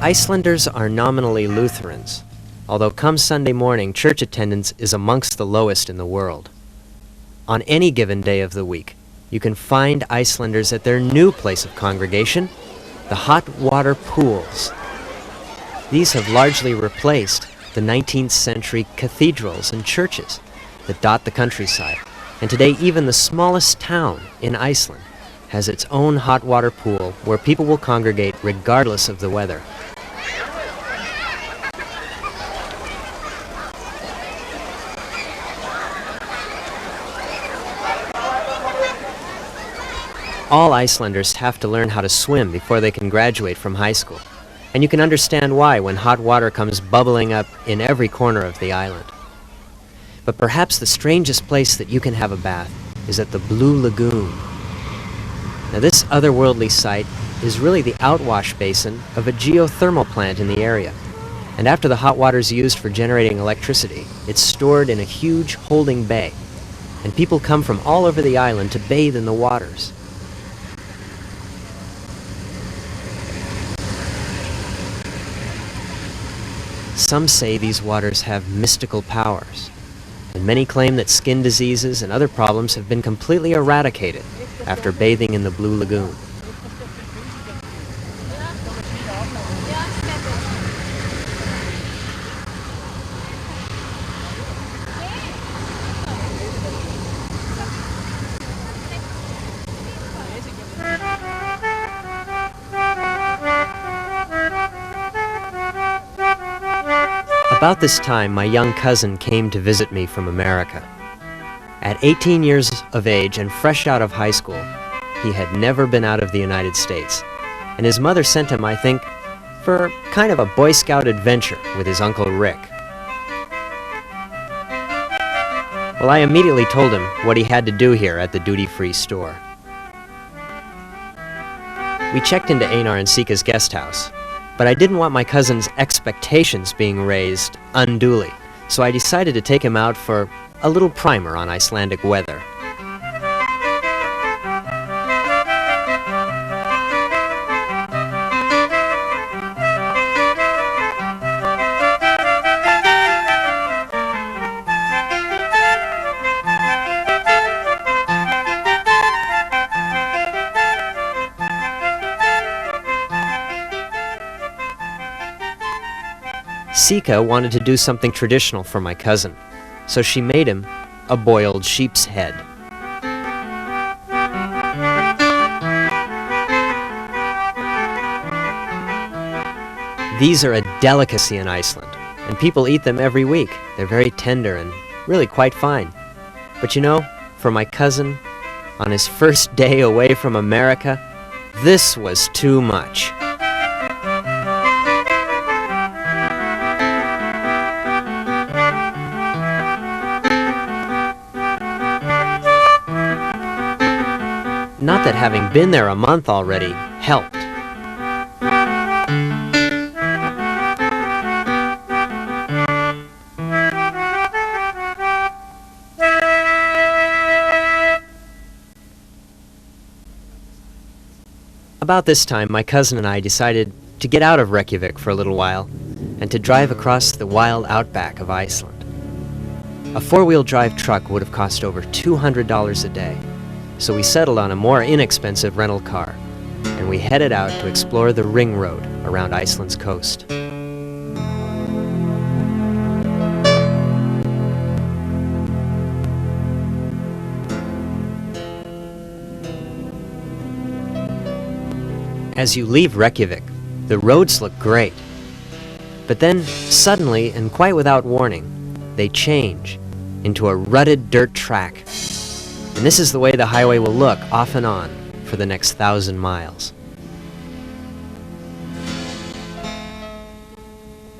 Icelanders are nominally Lutherans, although come Sunday morning, church attendance is amongst the lowest in the world. On any given day of the week, you can find Icelanders at their new place of congregation, the hot water pools. These have largely replaced the 19th century cathedrals and churches that dot the countryside, and today even the smallest town in Iceland has its own hot water pool where people will congregate regardless of the weather. All Icelanders have to learn how to swim before they can graduate from high school, and you can understand why when hot water comes bubbling up in every corner of the island. But perhaps the strangest place that you can have a bath is at the Blue Lagoon. Now this otherworldly site is really the outwash basin of a geothermal plant in the area, and after the hot water is used for generating electricity, it's stored in a huge holding bay, and people come from all over the island to bathe in the waters. Some say these waters have mystical powers, and many claim that skin diseases and other problems have been completely eradicated after bathing in the Blue Lagoon. About this time, my young cousin came to visit me from America. At 18 years of age and fresh out of high school, he had never been out of the United States, and his mother sent him, I think, for kind of a Boy Scout adventure with his Uncle Rick. Well, I immediately told him what he had to do here at the duty-free store. We checked into Einar and Sika's guest house, but I didn't want my cousin's expectations being raised unduly, so I decided to take him out for a little primer on Icelandic weather. Sika wanted to do something traditional for my cousin, so she made him a boiled sheep's head. These are a delicacy in Iceland, and people eat them every week. They're very tender and really quite fine. But you know, for my cousin, on his first day away from America, this was too much. Not that having been there a month already helped. About this time, my cousin and I decided to get out of Reykjavik for a little while and to drive across the wild outback of Iceland. A four-wheel drive truck would have cost over $200 a day, so we settled on a more inexpensive rental car, and we headed out to explore the ring road around Iceland's coast. As you leave Reykjavik, the roads look great. But then, suddenly, and quite without warning, they change into a rutted dirt track. And this is the way the highway will look off and on for the next 1,000 miles.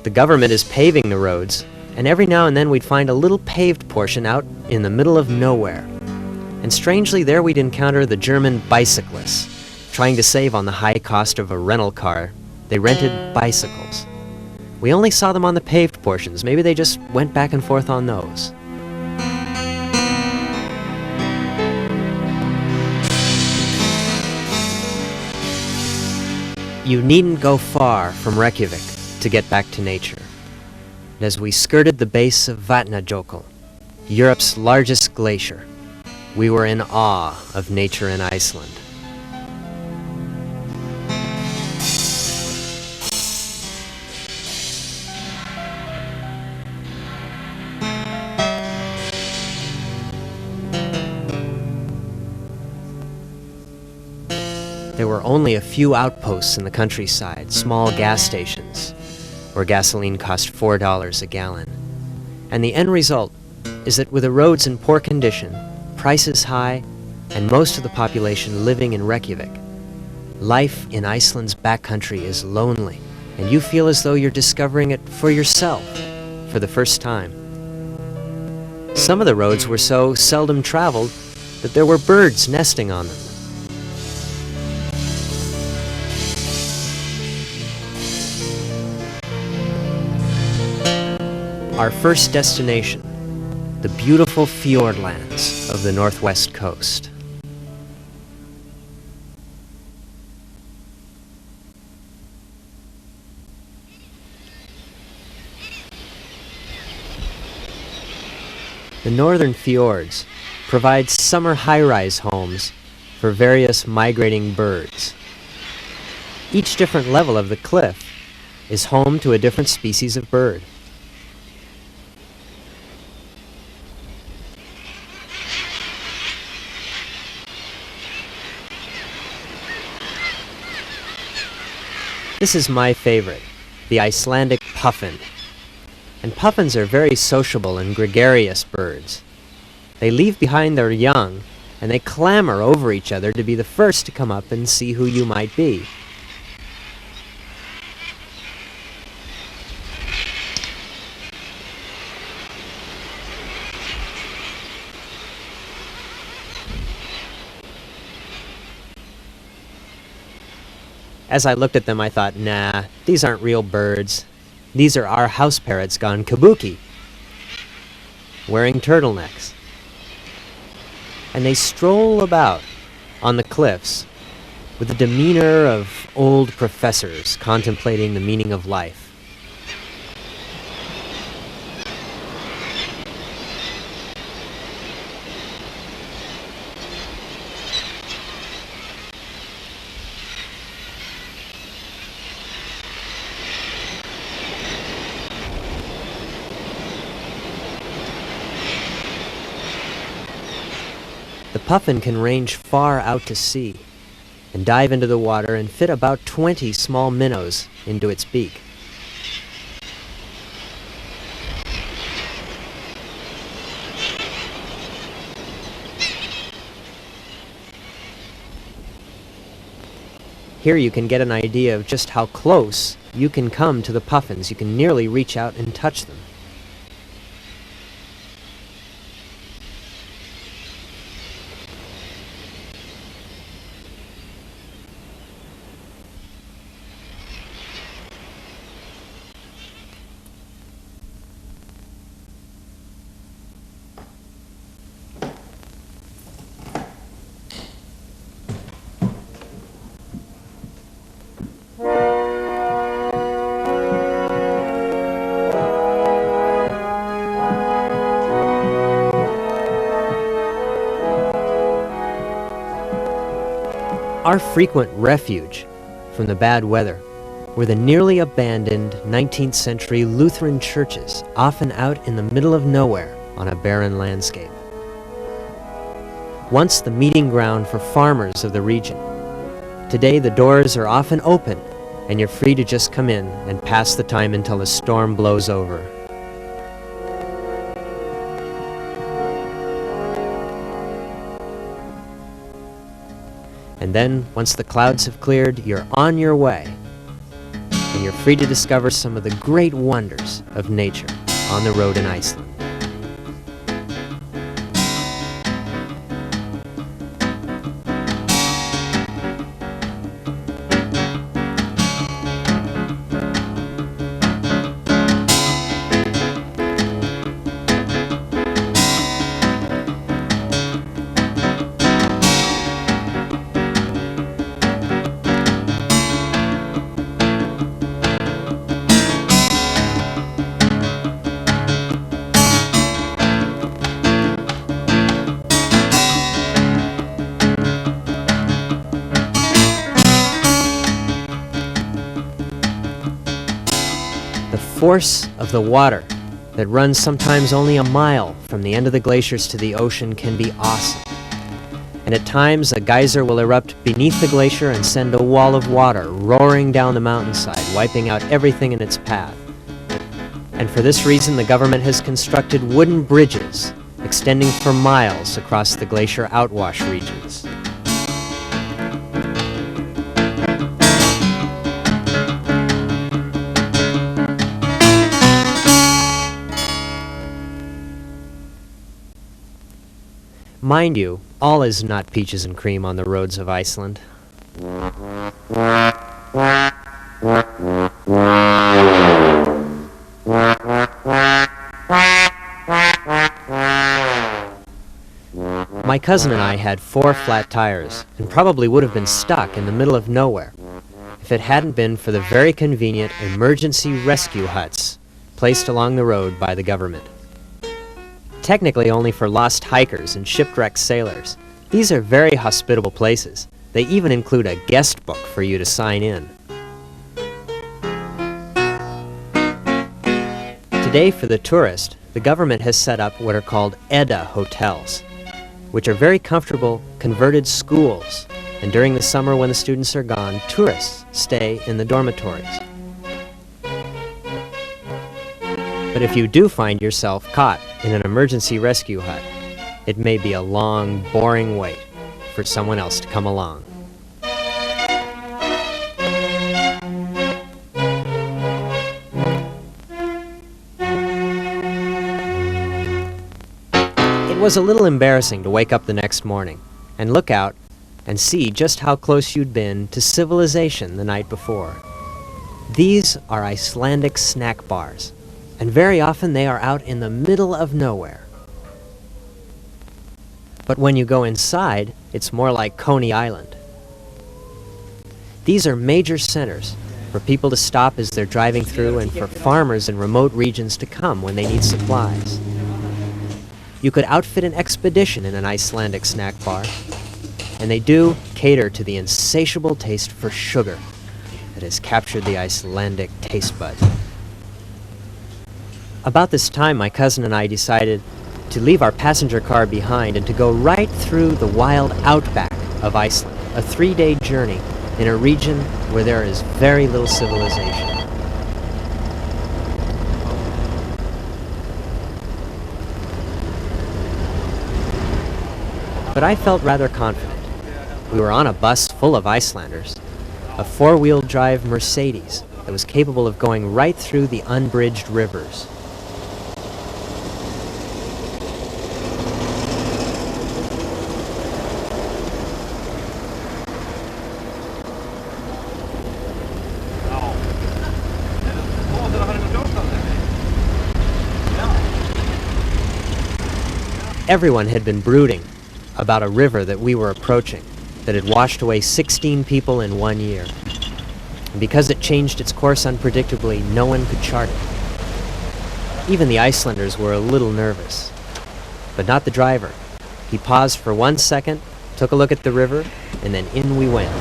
The government is paving the roads, and every now and then we'd find a little paved portion out in the middle of nowhere. And strangely, there we'd encounter the German bicyclists. Trying to save on the high cost of a rental car, they rented bicycles. We only saw them on the paved portions. Maybe they just went back and forth on those. You needn't go far from Reykjavik to get back to nature. And as we skirted the base of Vatnajökull, Europe's largest glacier, we were in awe of nature in Iceland. There were only a few outposts in the countryside, small gas stations, where gasoline cost $4 a gallon. And the end result is that with the roads in poor condition, prices high, and most of the population living in Reykjavik, life in Iceland's backcountry is lonely, and you feel as though you're discovering it for yourself for the first time. Some of the roads were so seldom traveled that there were birds nesting on them. Our first destination, the beautiful fjordlands of the northwest coast. The northern fjords provide summer high-rise homes for various migrating birds. Each different level of the cliff is home to a different species of bird. This is my favorite, the Icelandic puffin. And puffins are very sociable and gregarious birds. They leave behind their young, and they clamor over each other to be the first to come up and see who you might be. As I looked at them, I thought, nah, these aren't real birds. These are our house parrots gone kabuki, wearing turtlenecks. And they stroll about on the cliffs with the demeanor of old professors contemplating the meaning of life. The puffin can range far out to sea and dive into the water and fit about 20 small minnows into its beak. Here you can get an idea of just how close you can come to the puffins. You can nearly reach out and touch them. Our frequent refuge from the bad weather were the nearly abandoned 19th century Lutheran churches, often out in the middle of nowhere on a barren landscape. Once the meeting ground for farmers of the region, today the doors are often open and you're free to just come in and pass the time until the storm blows over. And then, once the clouds have cleared, you're on your way, and you're free to discover some of the great wonders of nature on the road in Iceland. The force of the water that runs sometimes only a mile from the end of the glaciers to the ocean can be awesome. And at times a geyser will erupt beneath the glacier and send a wall of water roaring down the mountainside, wiping out everything in its path. And for this reason, the government has constructed wooden bridges extending for miles across the glacier outwash regions. Mind you, all is not peaches and cream on the roads of Iceland. My cousin and I had 4 flat tires, and probably would have been stuck in the middle of nowhere if it hadn't been for the very convenient emergency rescue huts placed along the road by the government. Technically only for lost hikers and shipwrecked sailors, these are very hospitable places. They even include a guest book for you to sign in. Today, for the tourist, the government has set up what are called Edda hotels, which are very comfortable converted schools, and during the summer when the students are gone, tourists stay in the dormitories. But if you do find yourself caught in an emergency rescue hut, it may be a long, boring wait for someone else to come along. It was a little embarrassing to wake up the next morning and look out and see just how close you'd been to civilization the night before. These are Icelandic snack bars, and very often they are out in the middle of nowhere. But when you go inside, it's more like Coney Island. These are major centers for people to stop as they're driving through and for farmers in remote regions to come when they need supplies. You could outfit an expedition in an Icelandic snack bar, and they do cater to the insatiable taste for sugar that has captured the Icelandic taste bud. About this time, my cousin and I decided to leave our passenger car behind and to go right through the wild Outback of Iceland, a 3-day journey in a region where there is very little civilization. But I felt rather confident. We were on a bus full of Icelanders, a four-wheel drive Mercedes that was capable of going right through the unbridged rivers. Everyone had been brooding about a river that we were approaching that had washed away 16 people in 1 year. And because it changed its course unpredictably, no one could chart it. Even the Icelanders were a little nervous, but not the driver. He paused for 1 second, took a look at the river, and then in we went.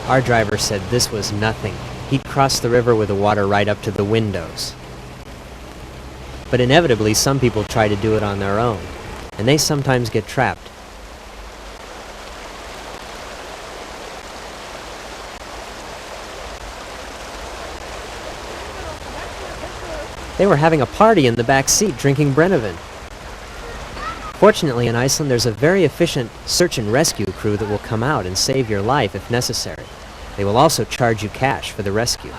Our driver said this was nothing. He'd cross the river with the water right up to the windows. But inevitably, some people try to do it on their own, and they sometimes get trapped. They were having a party in the back seat drinking Brennivin. Fortunately, in Iceland, there's a very efficient search and rescue crew that will come out and save your life if necessary. They will also charge you cash for the rescue.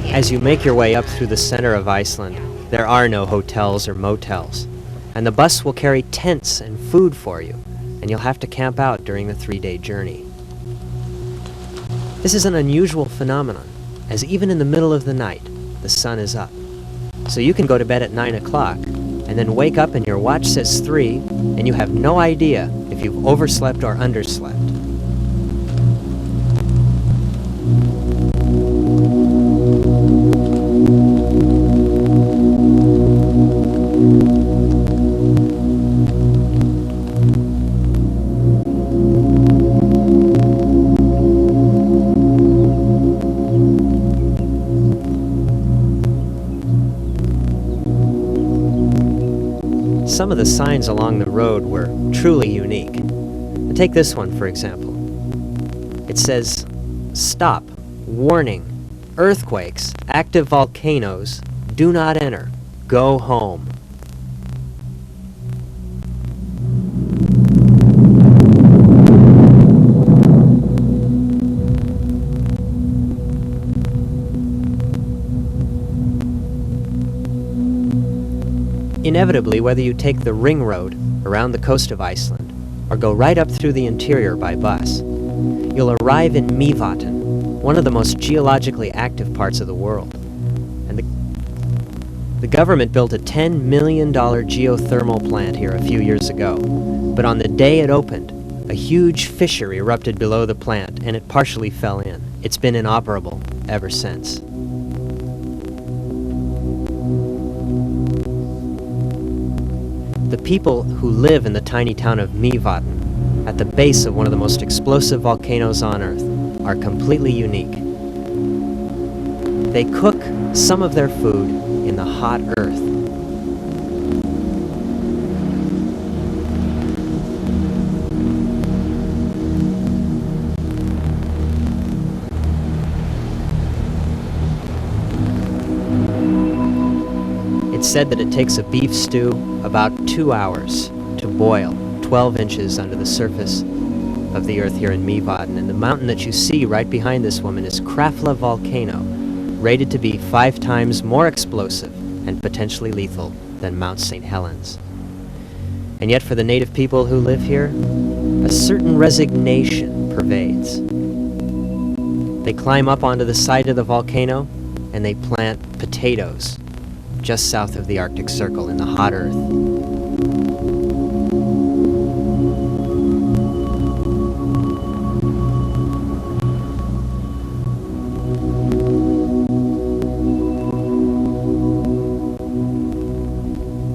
As you make your way up through the center of Iceland, there are no hotels or motels, and the bus will carry tents and food for you, and you'll have to camp out during the 3-day journey. This is an unusual phenomenon, as even in the middle of the night, the sun is up. So you can go to bed at 9 o'clock, and then wake up and your watch says 3, and you have no idea if you've overslept or underslept. Some of the signs along the road were truly unique. Take this one, for example. It says, "Stop, warning, earthquakes, active volcanoes, do not enter, go home." Inevitably, whether you take the ring road around the coast of Iceland or go right up through the interior by bus, you'll arrive in Mývatn, one of the most geologically active parts of the world. And the government built a $10 million geothermal plant here a few years ago, but on the day it opened, a huge fissure erupted below the plant and it partially fell in. It's been inoperable ever since. The people who live in the tiny town of Mývatn, at the base of one of the most explosive volcanoes on Earth, are completely unique. They cook some of their food in the hot earth. It's said that it takes a beef stew about 2 hours to boil 12 inches under the surface of the earth here in Mývatn, and the mountain that you see right behind this woman is Krafla volcano, rated to be 5 times more explosive and potentially lethal than Mount St. Helens. And yet for the native people who live here, a certain resignation pervades. They climb up onto the side of the volcano and they plant potatoes just south of the Arctic Circle in the hot earth.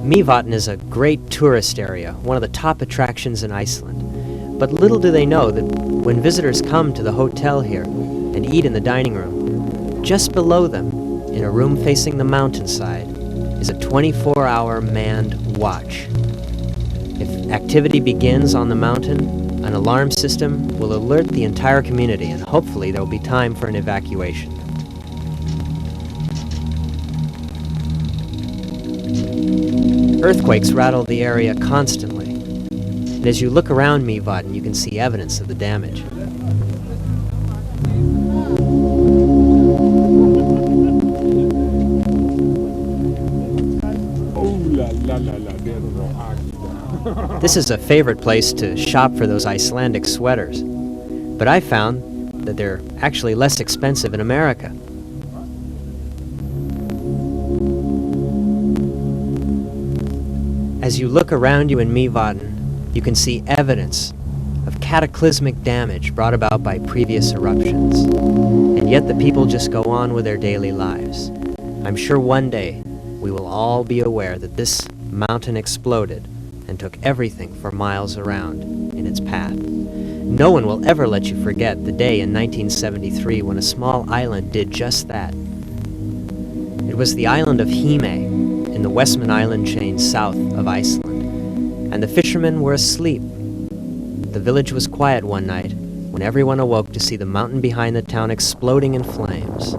Mývatn is a great tourist area, one of the top attractions in Iceland. But little do they know that when visitors come to the hotel here and eat in the dining room, just below them, in a room facing the mountainside, is a 24-hour manned watch. If activity begins on the mountain, an alarm system will alert the entire community, and hopefully there will be time for an evacuation. Earthquakes rattle the area constantly, and as you look around Mývatn, you can see evidence of the damage. This is a favorite place to shop for those Icelandic sweaters, but I found that they're actually less expensive in America. As you look around you in Mývatn, you can see evidence of cataclysmic damage brought about by previous eruptions. And yet the people just go on with their daily lives. I'm sure one day we will all be aware that this mountain exploded and took everything for miles around in its path. No one will ever let you forget the day in 1973 when a small island did just that. It was the island of Hime, in the Westman Island chain south of Iceland, and the fishermen were asleep. The village was quiet one night when everyone awoke to see the mountain behind the town exploding in flames.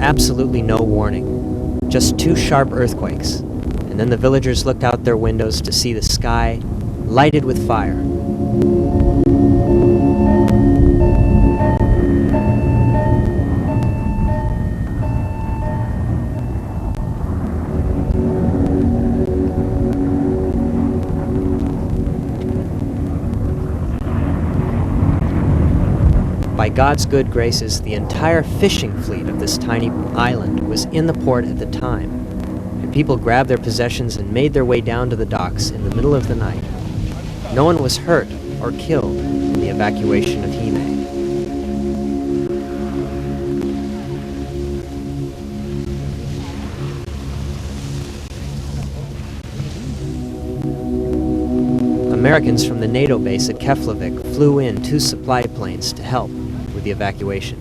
Absolutely no warning, just 2 sharp earthquakes, and then the villagers looked out their windows to see the sky lighted with fire. By God's good graces, the entire fishing fleet of this tiny island was in the port at the time, and people grabbed their possessions and made their way down to the docks in the middle of the night. No one was hurt or killed in the evacuation of Hime. Americans from the NATO base at Keflavik flew in 2 supply planes to help with the evacuation.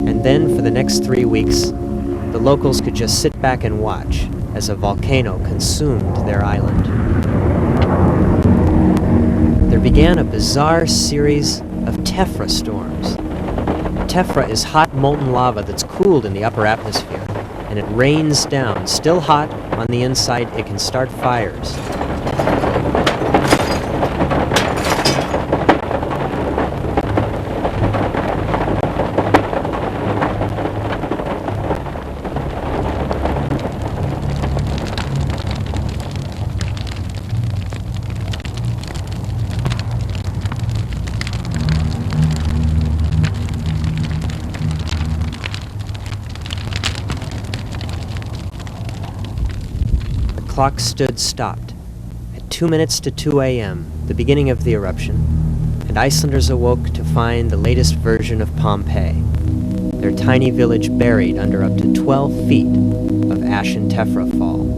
And then for the next 3 weeks, the locals could just sit back and watch as a volcano consumed their island. There began a bizarre series of tephra storms. Tephra is hot molten lava that's cooled in the upper atmosphere, and it rains down. Still hot on the inside, it can start fires. clock stood stopped. At 2 minutes to 2 a.m., the beginning of the eruption, and Icelanders awoke to find the latest version of Pompeii, their tiny village buried under up to 12 feet of ashen tephra fall.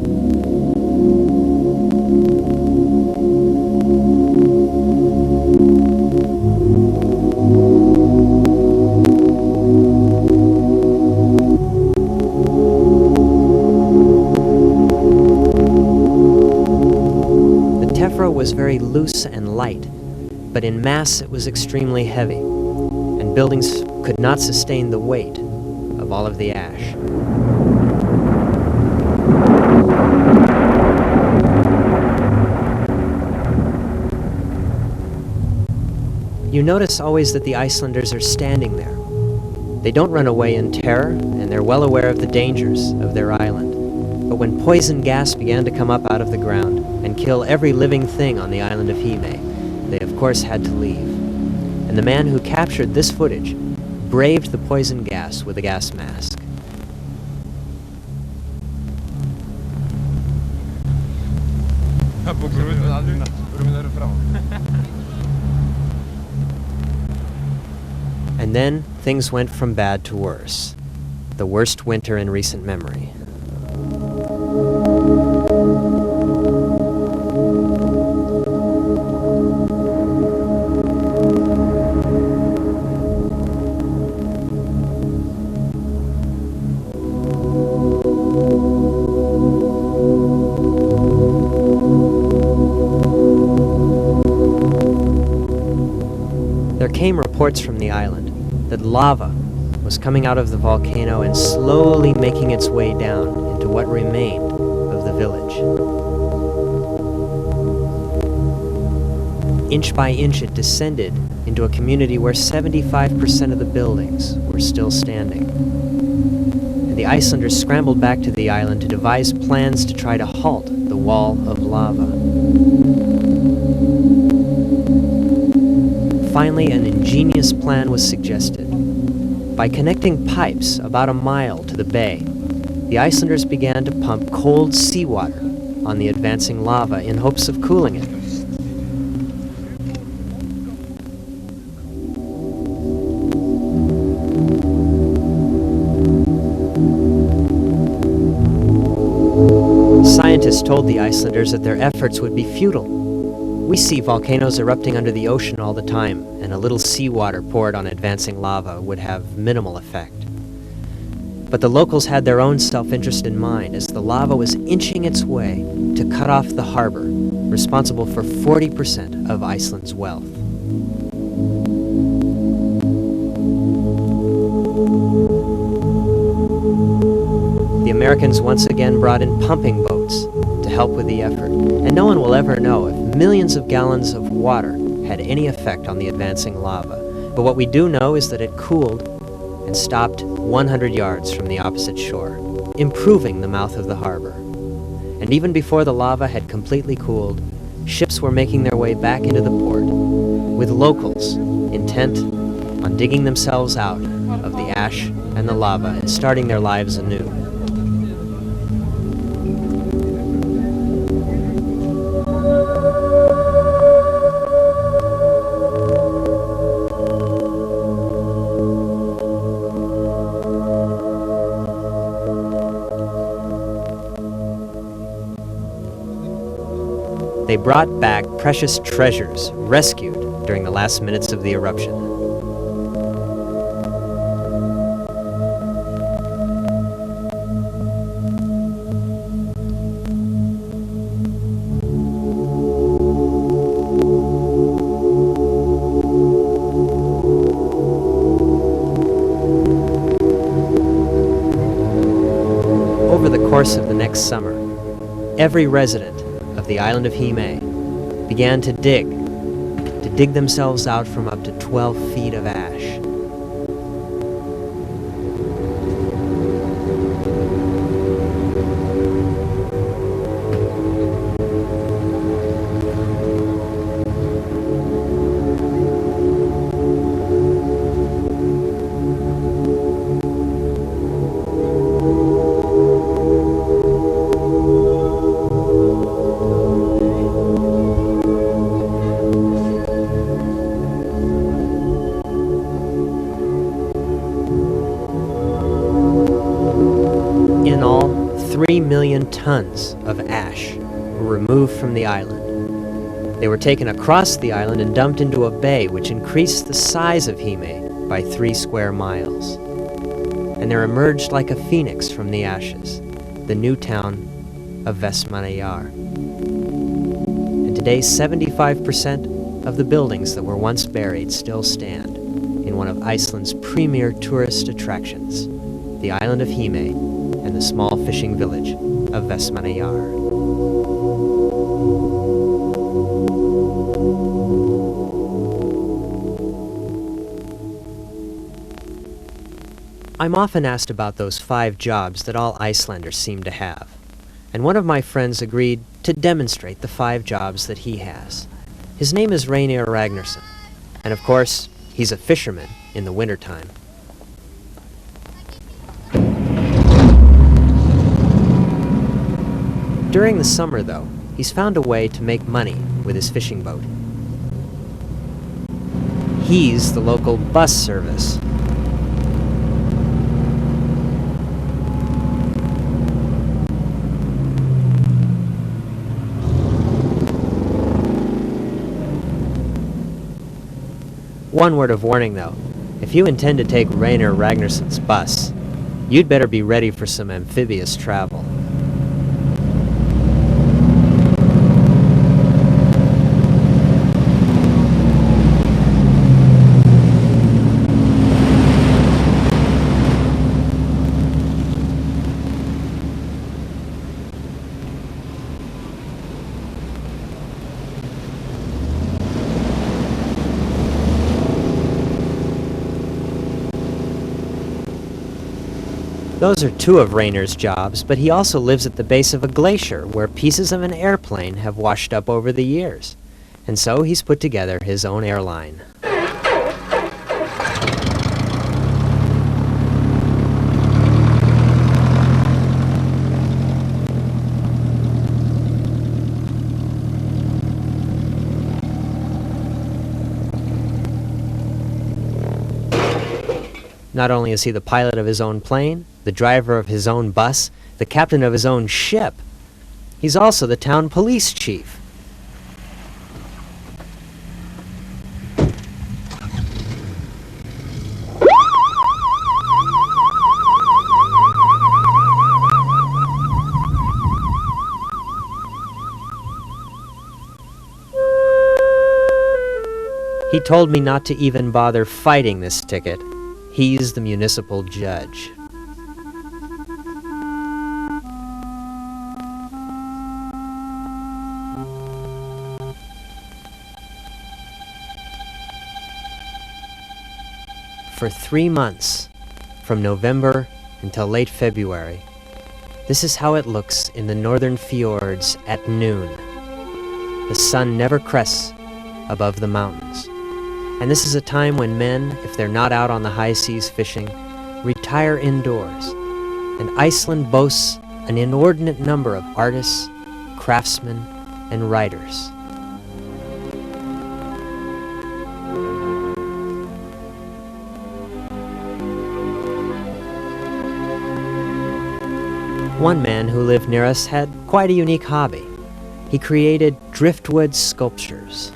Was very loose and light, but in mass it was extremely heavy, and buildings could not sustain the weight of all of the ash. You notice always that the Icelanders are standing there. They don't run away in terror, and they're well aware of the dangers of their island. But when poison gas began to come up out of the ground and kill every living thing on the island of Hime, they of course had to leave. And the man who captured this footage braved the poison gas with a gas mask. And then things went from bad to worse. The worst winter in recent memory. There came reports from the island that lava was coming out of the volcano and slowly making its way down into what remained of the village. Inch by inch it descended into a community where 75% of the buildings were still standing. And the Icelanders scrambled back to the island to devise plans to try to halt the wall of lava. Finally, an ingenious plan was suggested. By connecting pipes about a mile to the bay, the Icelanders began to pump cold seawater on the advancing lava in hopes of cooling it. Scientists told the Icelanders that their efforts would be futile. We see volcanoes erupting under the ocean all the time, and a little seawater poured on advancing lava would have minimal effect. But the locals had their own self-interest in mind as the lava was inching its way to cut off the harbor, responsible for 40% of Iceland's wealth. The Americans once again brought in pumping boats to help with the effort, and no one will ever know if millions of gallons of water had any effect on the advancing lava. But what we do know is that it cooled and stopped 100 yards from the opposite shore, improving the mouth of the harbor. And even before the lava had completely cooled, ships were making their way back into the port, with locals intent on digging themselves out of the ash and the lava and starting their lives anew. They brought back precious treasures rescued during the last minutes of the eruption. Over the course of the next summer, every resident of the island of Hime began to dig themselves out from up to 12 feet of ash. million tons of ash were removed from the island. They were taken across the island and dumped into a bay which increased the size of Hime by 3 square miles. And there emerged like a phoenix from the ashes the new town of Vestmannaeyjar. And today 75% of the buildings that were once buried still stand in one of Iceland's premier tourist attractions, the island of Hime and the small fishing village of Vestmannaeyjar. I'm often asked about those 5 jobs that all Icelanders seem to have, and one of my friends agreed to demonstrate the 5 jobs that he has. His name is Reynir Ragnarsson, and of course, he's a fisherman in the wintertime. During the summer, though, he's found a way to make money with his fishing boat. He's the local bus service. One word of warning, though. If you intend to take Reynir Ragnarsson's bus, you'd better be ready for some amphibious travel. Those are 2 of Reynir's jobs, but he also lives at the base of a glacier where pieces of an airplane have washed up over the years. And so he's put together his own airline. Not only is he the pilot of his own plane, the driver of his own bus, the captain of his own ship, he's also the town police chief. He told me not to even bother fighting this ticket. He's the municipal judge. For 3 months, from November until late February, this is how it looks in the northern fjords at noon. The sun never crests above the mountains. And this is a time when men, if they're not out on the high seas fishing, retire indoors. And Iceland boasts an inordinate number of artists, craftsmen, and writers. One man who lived near us had quite a unique hobby. He created driftwood sculptures.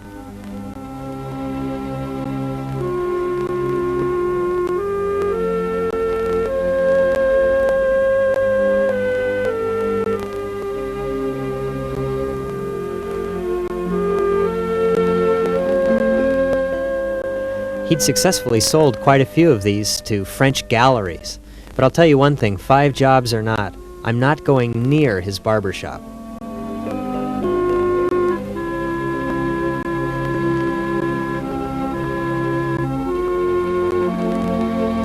He'd successfully sold quite a few of these to French galleries. But I'll tell you one thing, 5 jobs or not, I'm not going near his barber shop.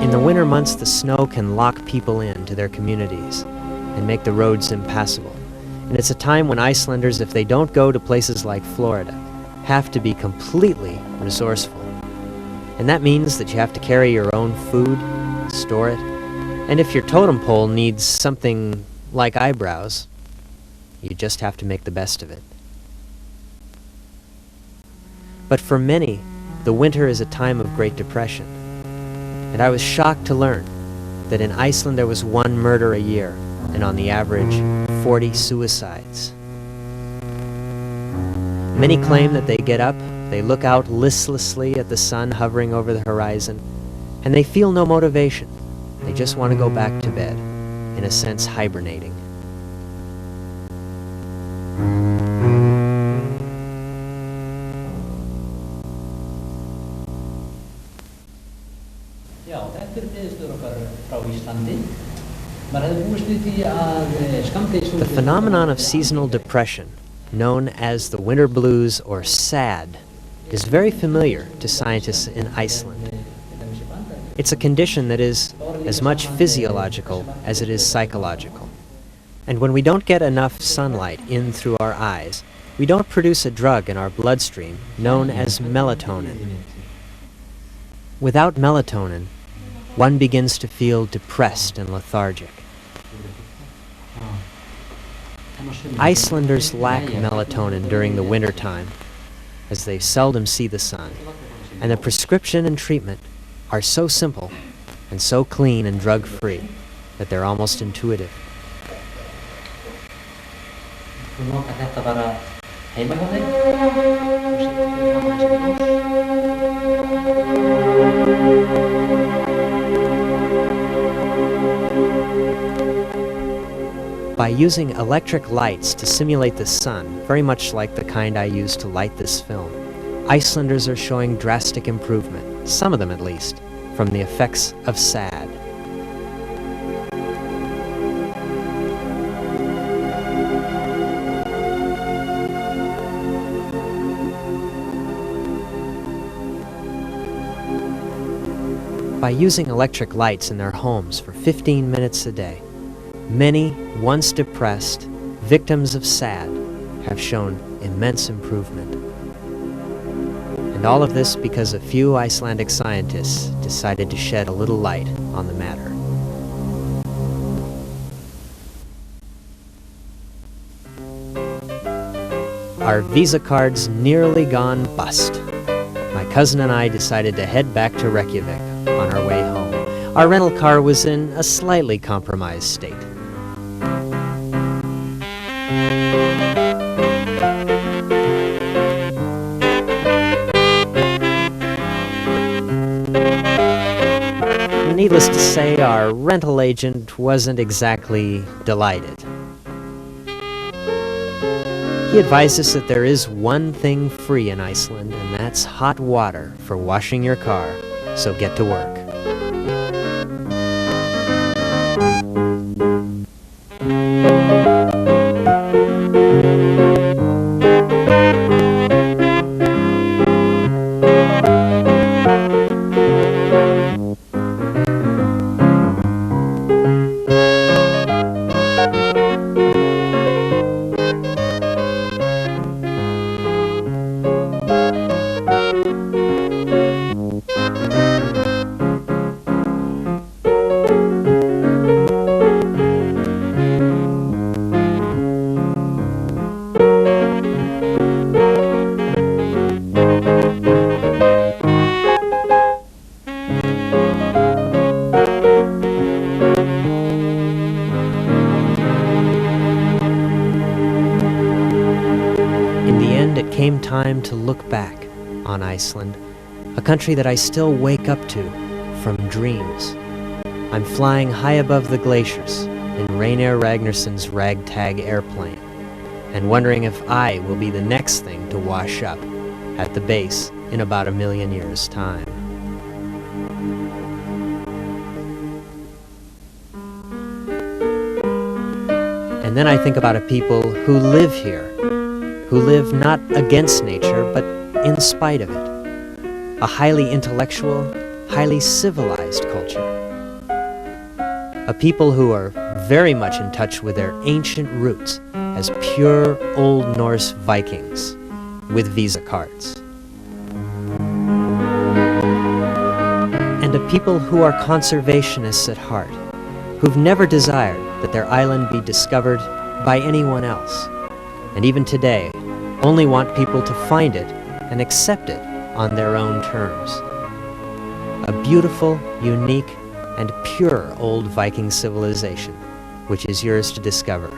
In the winter months, the snow can lock people in to their communities and make the roads impassable. And it's a time when Icelanders, if they don't go to places like Florida, have to be completely resourceful. And that means that you have to carry your own food, store it, and if your totem pole needs something like eyebrows, you just have to make the best of it. But for many, the winter is a time of Great Depression. And I was shocked to learn that in Iceland there was 1 murder a year, and on the average, 40 suicides. Many claim that they get up, they look out listlessly at the sun hovering over the horizon, and they feel no motivation. They just want to go back to bed, in a sense hibernating. The phenomenon of seasonal depression, known as the winter blues or SAD, is very familiar to scientists in Iceland. It's a condition that is as much physiological as it is psychological. And when we don't get enough sunlight in through our eyes, we don't produce a drug in our bloodstream known as melatonin. Without melatonin, one begins to feel depressed and lethargic. Icelanders lack melatonin during the winter time, as they seldom see the sun, and the prescription and treatment are so simple and so clean and drug-free that they're almost intuitive. By using electric lights to simulate the sun, very much like the kind I used to light this film, Icelanders are showing drastic improvement, some of them at least, from the effects of SAD. By using electric lights in their homes for 15 minutes a day, many, once depressed, victims of SAD have shown immense improvement. And all of this because a few Icelandic scientists decided to shed a little light on the matter. Our Visa cards nearly gone bust. My cousin and I decided to head back to Reykjavik on our way home. Our rental car was in a slightly compromised state. Needless to say, our rental agent wasn't exactly delighted. He advised us that there is one thing free in Iceland, and that's hot water for washing your car, so get to work. Came time to look back on Iceland, a country that I still wake up to from dreams. I'm flying high above the glaciers in Rainer Ragnarsson's ragtag airplane, and wondering if I will be the next thing to wash up at the base in about 1 million years' time. And then I think about a people who live here, who live not against nature, but in spite of it. A highly intellectual, highly civilized culture. A people who are very much in touch with their ancient roots as pure Old Norse Vikings with Visa cards. And a people who are conservationists at heart, who've never desired that their island be discovered by anyone else, and even today only want people to find it and accept it on their own terms. A beautiful, unique, and pure old Viking civilization, which is yours to discover.